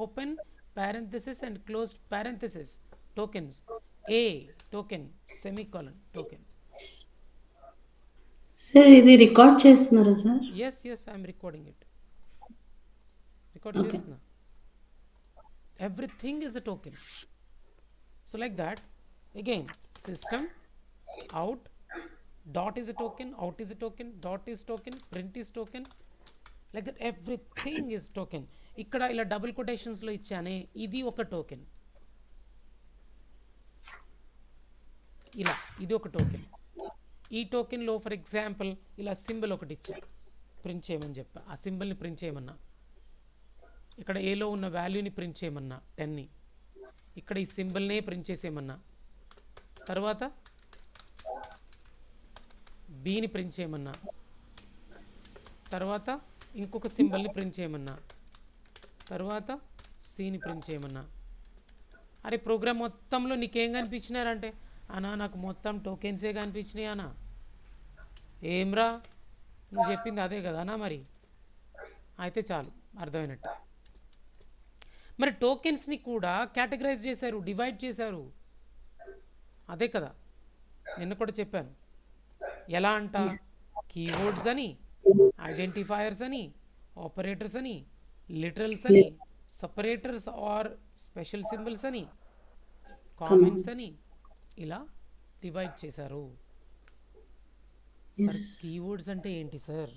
open parenthesis and closed parenthesis tokens, a token, semicolon token. Sir ఇది రికార్డ్ చేస్తున్నారా sir? yes I am recording it, record Okay. చేస్తున్నా. everything is a token. So like that, again, system, out, dot is a token, out is a token, dot is token, print is token, like that everything is token. ఇక్కడ ఇలా డబుల్ కొటేషన్స్లో ఇచ్చానే, ఇది ఒక టోకెన్. ఇలా ఇది ఒక టోకెన్. ఈ టోకెన్లో ఫర్ ఎగ్జాంపుల్ ఇలా సింబల్ ఒకటి ఇచ్చా, ప్రింట్ చేయమని చెప్పా. ఆ సింబల్ని ప్రింట్ చేయమన్నా, ఇక్కడ ఏలో ఉన్న వాల్యూని ప్రింట్ చేయమన్నా 10ని, ఇక్కడ ఈ సింబల్నే ప్రింట్ చేసేయమన్నా, తర్వాత బీని ప్రింట్ చేయమన్నా, తర్వాత ఇంకొక సింబల్ని ప్రింట్ చేయమన్నా, తర్వాత సిని ప్రింట్ చేయమన్నా. అరే ప్రోగ్రామ్ మొత్తంలో నీకేం కనిపించినారంటే, అనా నాకు మొత్తం టోకెన్సే కనిపించినాయి అనా. ఏమ్రా నువ్వు చెప్పింది అదే కదా అనా, మరి అయితే చాలు అర్థమైనట్టు. మరి టోకెన్స్ని కూడా కేటగరైజ్ చేశారు, డివైడ్ చేశారు, అదే కదా నిన్న కూడా చెప్పాను. ఎలా అంట, కీవర్డ్స్ అని, ఐడెంటిఫైయర్స్ అని, ఆపరేటర్స్ అని, లిటరల్స్ అని, సపరేటర్స్ ఆర్ స్పెషల్ సింబల్స్ అని, కామెంట్స్ అని, ఇలా డివైడ్ చేశారు. సార్ కీవర్డ్స్ అంటే ఏంటి సార్?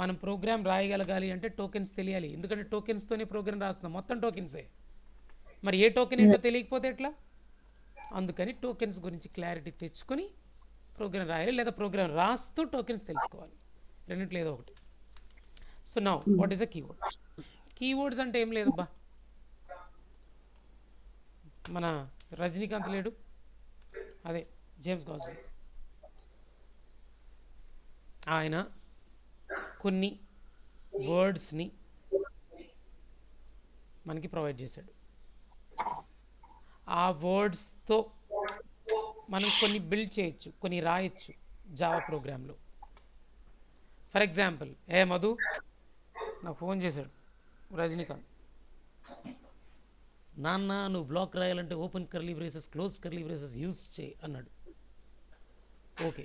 మనం ప్రోగ్రామ్ రాయగలగాలి అంటే టోకెన్స్ తెలియాలి, ఎందుకంటే టోకెన్స్తోనే ప్రోగ్రామ్ రాస్తున్నాం, మొత్తం టోకెన్సే. మరి ఏ టోకెన్ ఏంటో తెలియకపోతే ఎట్లా? అందుకని టోకెన్స్ గురించి క్లారిటీ తెచ్చుకొని ప్రోగ్రామ్ రాయాలి, లేదా ప్రోగ్రామ్ రాస్తూ టోకెన్స్ తెలుసుకోవాలి, రెండింటిలో ఏదో ఒకటి. So now what is a keyword? Keywords అంటే ఏం లేదబ్బా, మన రజనీకాంత్ లేడు, అదే జేమ్స్ గాస్లీ, ఆయన కొన్ని వర్డ్స్ని మనకి ప్రొవైడ్ చేశాడు. ఆ వర్డ్స్తో మనం కొన్ని బిల్డ్ చేయొచ్చు, కొన్ని రాయొచ్చు జావా ప్రోగ్రాంలో. ఫర్ ఎగ్జాంపుల్, మధు నాకు ఫోన్ చేశాడు రజనీకాంత్, నాన్న నువ్వు బ్లాక్ రాయాలంటే open curly braces, close curly braces use చేయి అన్నాడు. ఓకే.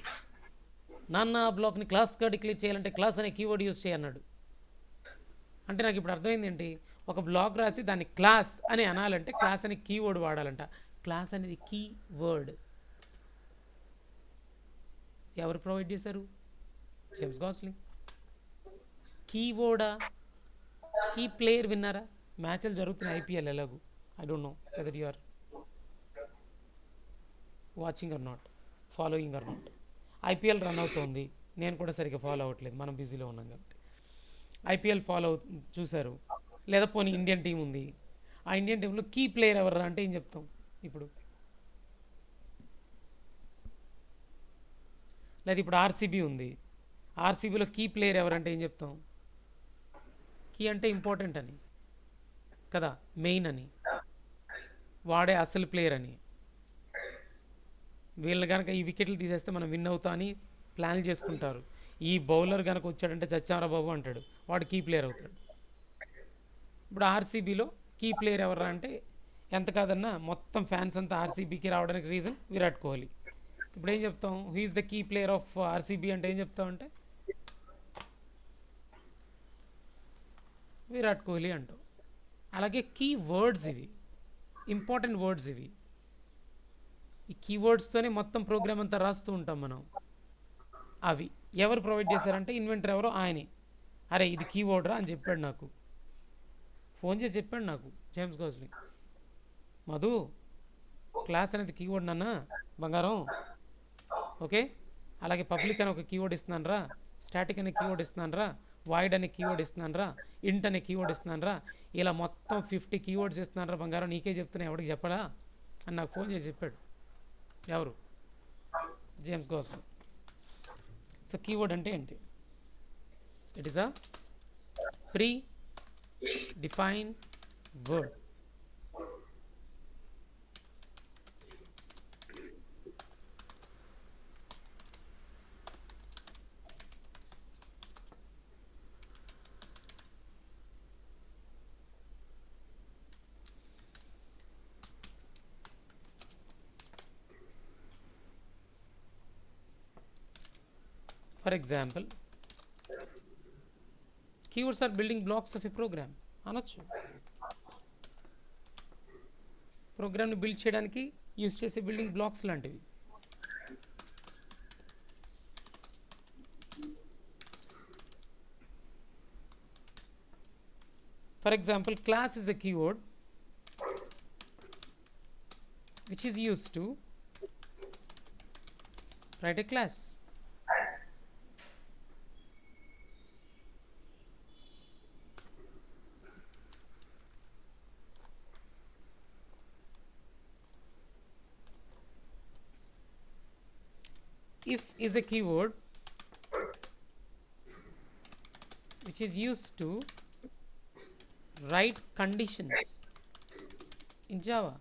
నాన్న బ్లాక్ని క్లాస్గా డిక్లేర్ చేయాలంటే క్లాస్ అనే కీవర్డ్ యూజ్ చేయి అన్నాడు. అంటే నాకు ఇప్పుడు అర్థమైంది ఏంటి, ఒక బ్లాక్ రాసి దాన్ని క్లాస్ అని అనాలంటే క్లాస్ అనే కీవర్డ్ వాడాలంట. క్లాస్ అనేది కీవర్డ్. ఎవరు ప్రొవైడ్ చేశారు? James Gosling. కీవర్డా, కీ ప్లేయర్ విన్నారా? మ్యాచ్లు జరుగుతున్నాయి ఐపీఎల్, ఎలాగూ I don't know whether you are watching or not, following or not. IPL run అవుతోంది, నేను కూడా సరిగ్గా ఫాలో అవ్వట్లేదు, మనం బిజీలో ఉన్నాం కాబట్టి. ఐపీఎల్ చూశారు, లేదా పోనీ ఇండియన్ టీం ఉంది, ఆ ఇండియన్ టీంలో కీ ప్లేయర్ ఎవరు అంటే ఏం చెప్తాం? ఇప్పుడు లేదా ఇప్పుడు ఆర్సీబీ ఉంది, ఆర్సీబీలో కీ ప్లేయర్ ఎవరంటే ఏం చెప్తాం? కీ అంటే ఇంపార్టెంట్ అని కదా, మెయిన్ అని, వాడే అసలు ప్లేయర్ అని. వీళ్ళని కనుక ఈ వికెట్లు తీసేస్తే మనం విన్ అవుతా అని ప్లాన్లు చేసుకుంటారు. ఈ బౌలర్ కనుక వచ్చాడంటే చచ్చారా బాబు అంటాడు, వాడు కీ ప్లేయర్ అవుతాడు. ఇప్పుడు ఆర్సీబీలో కీ ప్లేయర్ ఎవరా అంటే ఎంత కాదన్నా మొత్తం ఫ్యాన్స్ అంతా ఆర్సీబీకి రావడానికి రీజన్ విరాట్ కోహ్లీ. ఇప్పుడు ఏం చెప్తాం? Who is the key player of RCB అంటే ఏం చెప్తాం అంటే విరాట్ కోహ్లీ అంటాం. అలాగే కీ వర్డ్స్ ఇవి, ఇంపార్టెంట్ వర్డ్స్ ఇవి. ఈ కీవర్డ్స్తోనే మొత్తం ప్రోగ్రామ్ అంతా రాస్తూ ఉంటాం మనం. అవి ఎవరు ప్రొవైడ్ చేశారంటే ఇన్వెంటర్ ఎవరో ఆయనే. అరే ఇది కీవర్డ్ రా అని చెప్పాడు నాకు, ఫోన్ చేసి చెప్పాడు నాకు జేమ్స్ గోస్లింగ్, మధు క్లాస్ అనేది కీవర్డ్ నాన్న బంగారం, ఓకే. అలాగే పబ్లిక్ అని ఒక కీవర్డ్ ఇస్తున్నాను రా, స్టాటిక్ అనే కీవర్డ్ ఇస్తున్నాను రా, వాయిడ్ అనే కీవర్డ్ ఇస్తున్నాను రా, ఇంట్ అనే కీవర్డ్ ఇస్తున్నాను రా, ఇలా మొత్తం 50 కీవర్డ్స్ ఇస్తున్నాను రా బంగారం, నీకే చెప్తున్నా ఎవరికి చెప్పడా అని నాకు ఫోన్ చేసి చెప్పాడు. ఎవరు? James Gosling. సో కీవర్డ్ అంటే ఏంటి? It is a pre define word. For example, keywords are building blocks of a program అనొచ్చు. ప్రోగ్రామ్ని బిల్డ్ చేయడానికి యూజ్ చేసే బిల్డింగ్ బ్లాక్స్ లాంటివి. For example, class is a keyword which is used to write a class. If is a keyword which is used to write conditions in Java.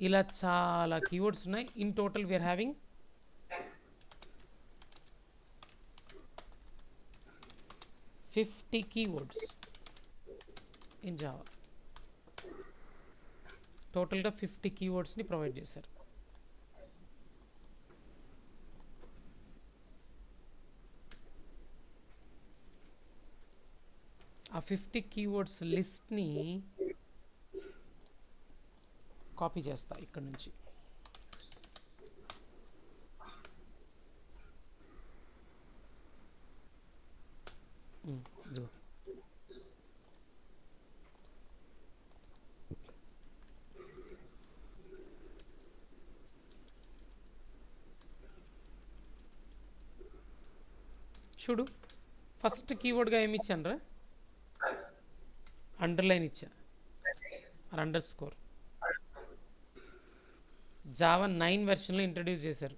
ఇలా చాలా కీవర్డ్స్ ఉన్నాయి. In total we are having 50 keywords in Java. టోటల్గా 50 కీవర్డ్స్ని ప్రొవైడ్ చేశారు. ఆ 50 కీవర్డ్స్ లిస్ట్ని కాపీ చేస్తా ఇక్కడ నుంచి. ఇదిగో. చూడు, ఫస్ట్ కీవర్డ్గా ఏమి ఇచ్చాను రా? అండర్లైన్ ఇచ్చా, అండర్ స్కోర్. జావా 9 వెర్షన్లో ఇంట్రడ్యూస్ చేశారు,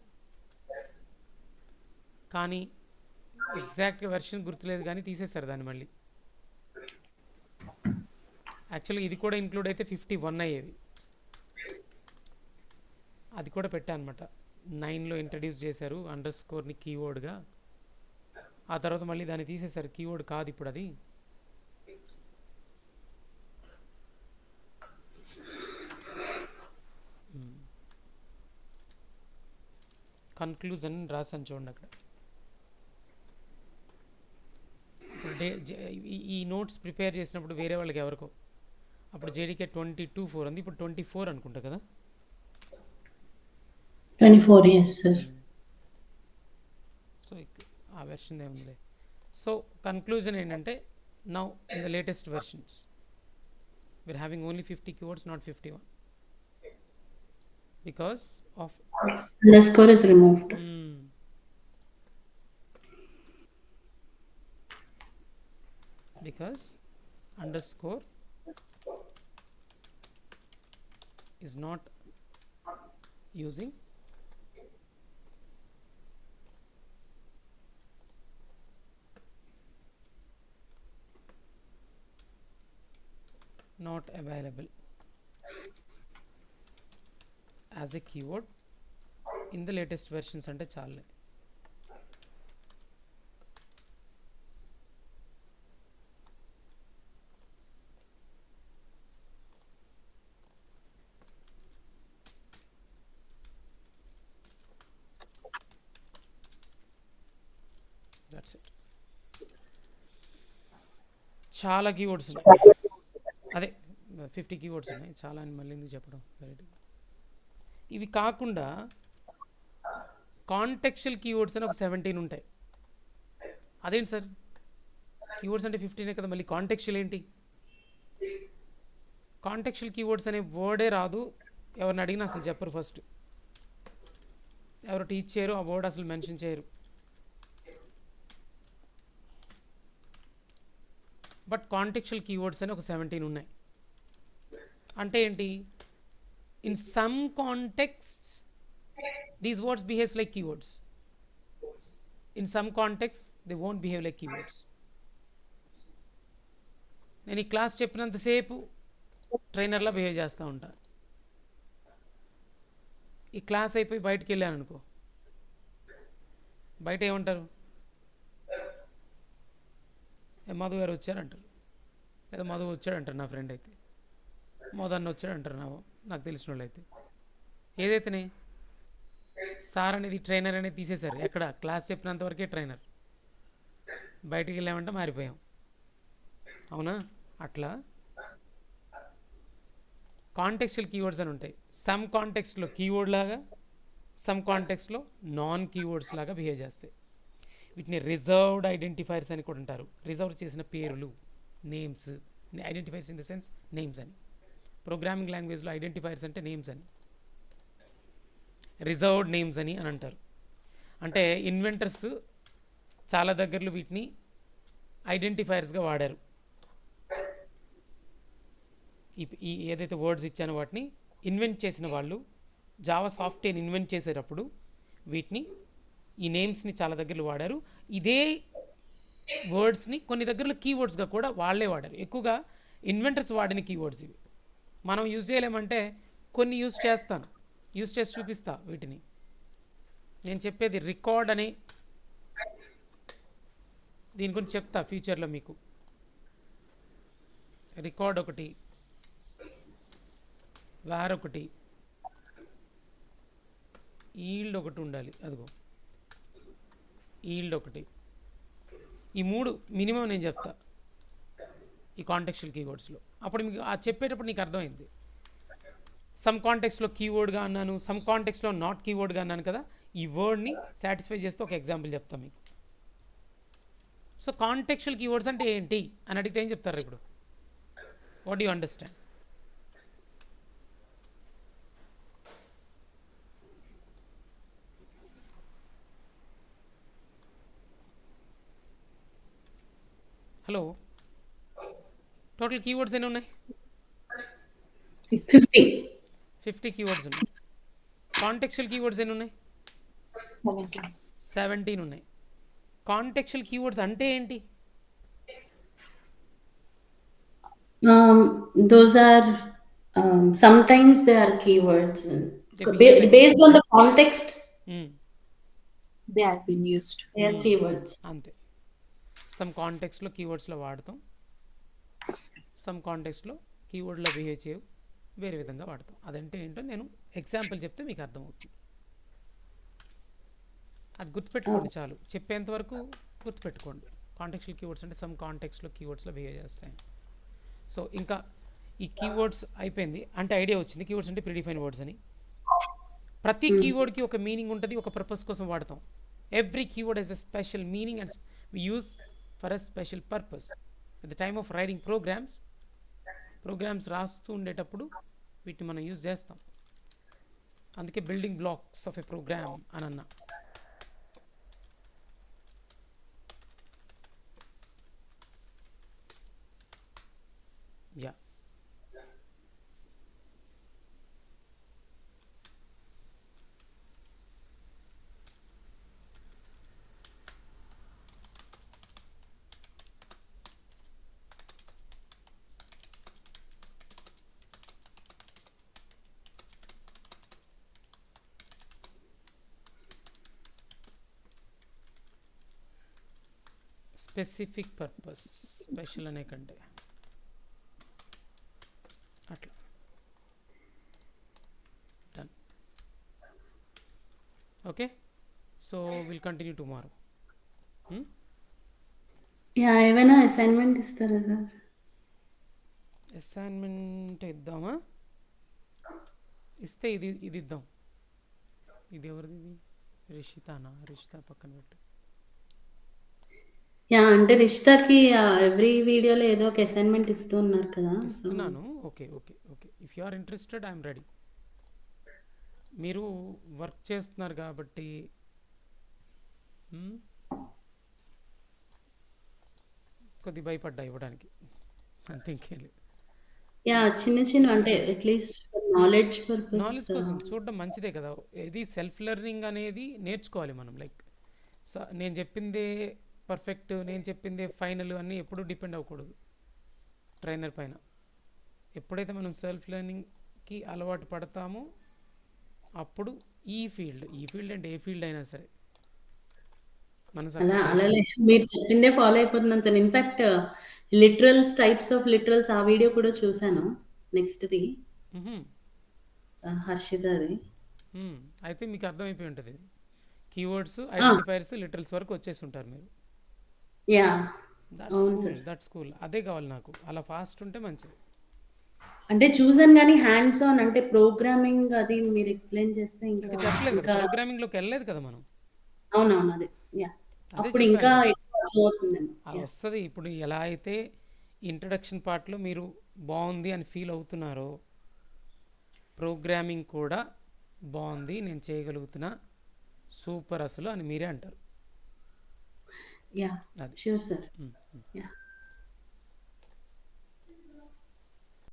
కానీ ఎగ్జాక్ట్గా వెర్షన్ గుర్తులేదు కానీ తీసేశారు దాన్ని మళ్ళీ. యాక్చువల్గా ఇది కూడా ఇంక్లూడ్ అయితే 51 అయ్యేవి. అది కూడా పెట్టా అనమాట. 9లో ఇంట్రడ్యూస్ చేశారు అండర్ స్కోర్ని కీవర్డ్గా, ఆ తర్వాత మళ్ళీ దాన్ని తీసేశారు, కీవర్డ్ కాదు ఇప్పుడు అది. కన్క్లూజన్ రాసాను చూడండి అక్కడ. ఈ నోట్స్ ప్రిపేర్ చేసినప్పుడు వేరే వాళ్ళకి ఎవరికో అప్పుడు జేడీకే 22/4 ఉంది, ఇప్పుడు 24 అనుకుంటా కదా. 24, yes sir. సో ఆ వెర్షన్ ఏముంది. సో కన్క్లూజన్ ఏంటంటే, now in the latest versions we are having only 50 keywords, not 51, because of Underscore is removed. Because underscore is not using not available as a keyword in the latest versions అంటే చాలే. That's it. చాలా కీవర్డ్స్ ఉన్నాయి, అదే 50 కీవర్డ్స్ ఉన్నాయి, చాలా అని మళ్ళీ ఎందుకు చెప్పడం. వెరైటీ ఇవి కాకుండా కాంటెక్చువల్ కీవర్డ్స్ అని ఒక 17 ఉంటాయి. అదేంటి సార్, కీవర్డ్స్ అంటే 15 కదా, మళ్ళీ కాంటెక్చువల్ ఏంటి? కాంటెక్చువల్ కీవర్డ్స్ అనే వర్డే రాదు, ఎవరిని అడిగినా అసలు చెప్పరు. ఫస్ట్ ఎవరు టీచ్ చేయరు, ఆ వర్డ్ అసలు మెన్షన్ చేయరు. బట్ కాంటెక్చువల్ కీవర్డ్స్ అని ఒక 17 ఉన్నాయి. అంటే ఏంటి? In some contexts these words behaves like keywords, in some context they won't behave like keywords. నేను ఈ క్లాస్ చెప్పినంతసేపు ట్రైనర్లా బిహేవ్ చేస్తూ ఉంటా. ఈ క్లాస్ అయిపోయి బయటికి వెళ్ళాను అనుకో, బయట ఏమంటారు? మధు గారు వచ్చారంటారు, లేదా మధు వచ్చాడంటారు నా ఫ్రెండ్ అయితే, మోదన్న వచ్చాడంటారు నాకు తెలిసిన వాళ్ళు అయితే. ఏదైతేనే సార్ అనేది ట్రైనర్ అనేది తీసేశారు. ఎక్కడ క్లాస్ చెప్పినంత వరకే ట్రైనర్, బయటికి వెళ్ళామంటే మారిపోయాం. అవునా? అట్లా కాంటెక్చువల్ కీవర్డ్స్ అని ఉంటాయి. సమ్ కాంటెక్స్ట్లో కీవర్డ్ లాగా, సమ్ కాంటెక్స్ట్లో నాన్ కీవర్డ్స్ లాగా బిహేవ్ చేస్తాయి. వీటిని రిజర్వ్డ్ ఐడెంటిఫైర్స్ అని కూడా అంటారు. రిజర్వ్ చేసిన పేర్లు, names, identifiers in the sense names అని. ప్రోగ్రామింగ్ లాంగ్వేజ్లో ఐడెంటిఫైర్స్ అంటే నేమ్స్ అని, రిజర్వ్డ్ నేమ్స్ అని అంటారు. అంటే ఇన్వెంటర్స్ చాలా దగ్గరలో వీటిని ఐడెంటిఫైర్స్గా వాడారు. ఈ ఏదైతే వర్డ్స్ ఇచ్చానో వాటిని ఇన్వెంట్ చేసిన వాళ్ళు జావా సాఫ్ట్వేర్ ఇన్వెంట్ చేసేటప్పుడు వీటిని, ఈ నేమ్స్ని చాలా దగ్గరలో వాడారు. ఇదే వర్డ్స్ని కొన్ని దగ్గరలో కీవర్డ్స్గా కూడా వాళ్ళే వాడారు. ఎక్కువగా ఇన్వెంటర్స్ వాడిన కీవర్డ్స్ ఇవి. మనం యూజ్ చేయలేమంటే కొన్ని యూజ్ చేస్తాను, యూజ్ చేసి చూపిస్తా. వీటిని నేను చెప్పేది రికార్డ్ అని, దీని గురించి చెప్తా ఫ్యూచర్లో మీకు. రికార్డ్ ఒకటి, వార్ ఒకటి, ఈల్డ్ ఒకటి ఉండాలి. అదిగో ఈల్డ్ ఒకటి. ఈ 3 మినిమం నేను చెప్తా ఈ కాంటెక్చువల్ కీవర్డ్స్లో. అప్పుడు మీకు ఆ చెప్పేటప్పుడు నీకు అర్థమైంది. సమ్ కాంటెక్స్లో కీవర్డ్గా అన్నాను, సమ్ కాంటెక్స్లో నాట్ కీవర్డ్గా అన్నాను కదా. ఈ వర్డ్ని సాటిస్ఫై చేస్తూ ఒక ఎగ్జాంపుల్ చెప్తాను మీకు. సో కాంటెక్చువల్ కీవర్డ్స్ అంటే ఏంటి అని అడిగితే ఏం చెప్తారు ఇప్పుడు? What do you understand? Hello, total keywords ఎన్ని ఉన్నాయి? 50 కీవర్డ్స్ ఉన్నాయి. కాంటెక్చువల్ కీవర్డ్స్ ఎన్ని ఉన్నాయి? 17 ఉన్నాయి. కాంటెక్చువల్ కీవర్డ్స్ అంటే ఏంటి? Those are sometimes they are keywords They behave like based on the context. They have been used. They are keywords. అంతే. సమ్ కాంటెక్స్లో కీవర్డ్స్లో వాడతాం, సమ్ కాంటెక్స్లో కీవర్డ్లో బిహేవ్ చేయవు, వేరే విధంగా వాడతాం. అదంటే ఏంటో నేను ఎగ్జాంపుల్ చెప్తే మీకు అర్థమవుతుంది. అది గుర్తుపెట్టుకోండి చాలు, చెప్పేంత వరకు గుర్తుపెట్టుకోండి. కాంటెక్చువల్ కీవర్డ్స్ అంటే సమ్ కాంటెక్స్లో కీవర్డ్స్లో బిహేవ్ చేస్తాయి. సో ఇంకా ఈ కీవర్డ్స్ అయిపోయింది అంటే ఐడియా వచ్చింది. కీవర్డ్స్ అంటే ప్రీడిఫైన్ వర్డ్స్ అని. ప్రతి కీవర్డ్కి ఒక మీనింగ్ ఉంటుంది, ఒక పర్పస్ కోసం వాడతాం. Every keyword has a special meaning and we use for a special purpose. At the time of writing programs రాస్తూ ఉండేటప్పుడు వీటిని మనం యూజ్ చేస్తాం. అందుకే building blocks of a program అని అన్నా. యా, స్పెసిఫిక్ పర్పస్, స్పెషల్ అనే కంటే అట్లా. Done. Okay, so will continue tomorrow. Ya, ఏమైనా అసైన్మెంట్ ఇస్తారా సార్? అసైన్మెంట్ ఇద్దామా? ఇస్తే ఇది ఇది ఇద్దాం. ఇది ఎవరిది? ఇది రిషితానా? రిషిత పక్కన పెట్టు. యా, అంటే రిషితాకి ఎవ్రీ వీడియోలో ఏదో ఒక అసైన్మెంట్ ఇస్తూ ఉన్నారు కదా, సో ఇస్తున్నాను. Okay okay okay, if you are interested I'm ready. మీరు వర్క్ చేస్తున్నారు కాబట్టి మ్మ్, కొద్ది భయపడ్డా ఇవ్వడానికి, అంతే, ఇంకేం లేదు. యా, చిన్న చిన్న అంటే అట్లీస్ట్ నాలెడ్జ్ పర్పస్. నాలెడ్జ్ కోసం చూడడం మంచిదే కదా. ఇది సెల్ఫ్ లెర్నింగ్ అనేది నేర్చుకోవాలి మనం. లైక్ నేను చెప్పిందే పర్ఫెక్ట్, నేను చెప్పిందే ఫైనల్ అని ఎప్పుడూ డిపెండ్ అవ్వకూడదు ట్రైనర్ పైన. ఎప్పుడైతే మనం సెల్ఫ్ లెర్నింగ్కి అలవాటు పడతామో అప్పుడు ఈ ఫీల్డ్ అంటే ఏ ఫీల్డ్ అయినా సరే మనం అలా సక్సెస్ అలా అయిపోతాం. మీరు చెప్పిందే ఫాలో అయిపోతున్నాను sir. In fact literals, types of literals ఆ వీడియో కూడా చూశాను. నెక్స్ట్ది మ్హూ. హర్షితది. అయితే మీకు అర్థమైపోయి ఉంటుంది. కీవర్డ్స్, ఆ, ఐడెంటిఫైర్స్, లిటరల్స్ వరకు వచ్చేసి ఉంటారు మీరు. యా, దట్స్ అవును కూల్, సార్. That's cool. అదే కావాలి నాకు, అలా ఫాస్ట్ ఉంటే మంచిది. అంటే చూసాను కానీ హ్యాండ్స్ ఆన్ అంటే ప్రోగ్రామింగ్ అది మీరు ఎక్స్ప్లెయిన్ చేస్తే ఇంకా ఇంకా చెప్పలేదు కదా, ఇంకా ప్రోగ్రామింగ్లోకి వెళ్ళలేదు కదా మనం. అవునవును, అది యా, అదే అప్పుడు చెప్పాను ఇంకా కదా, ఎక్కువ అర్థమవుతుందేమో. యా, వస్తుంది. ఇప్పుడు ఎలా అయితే ఇంట్రడక్షన్ పార్ట్లో మీరు బాగుంది అని ఫీల్ అవుతున్నారో, ప్రోగ్రామింగ్ కూడా బాగుంది, నేను చేయగలుగుతున్నా, సూపర్ అసలు అని మీరే అంటారు. యా, అది. Sure sir. మ్, మ్. యా.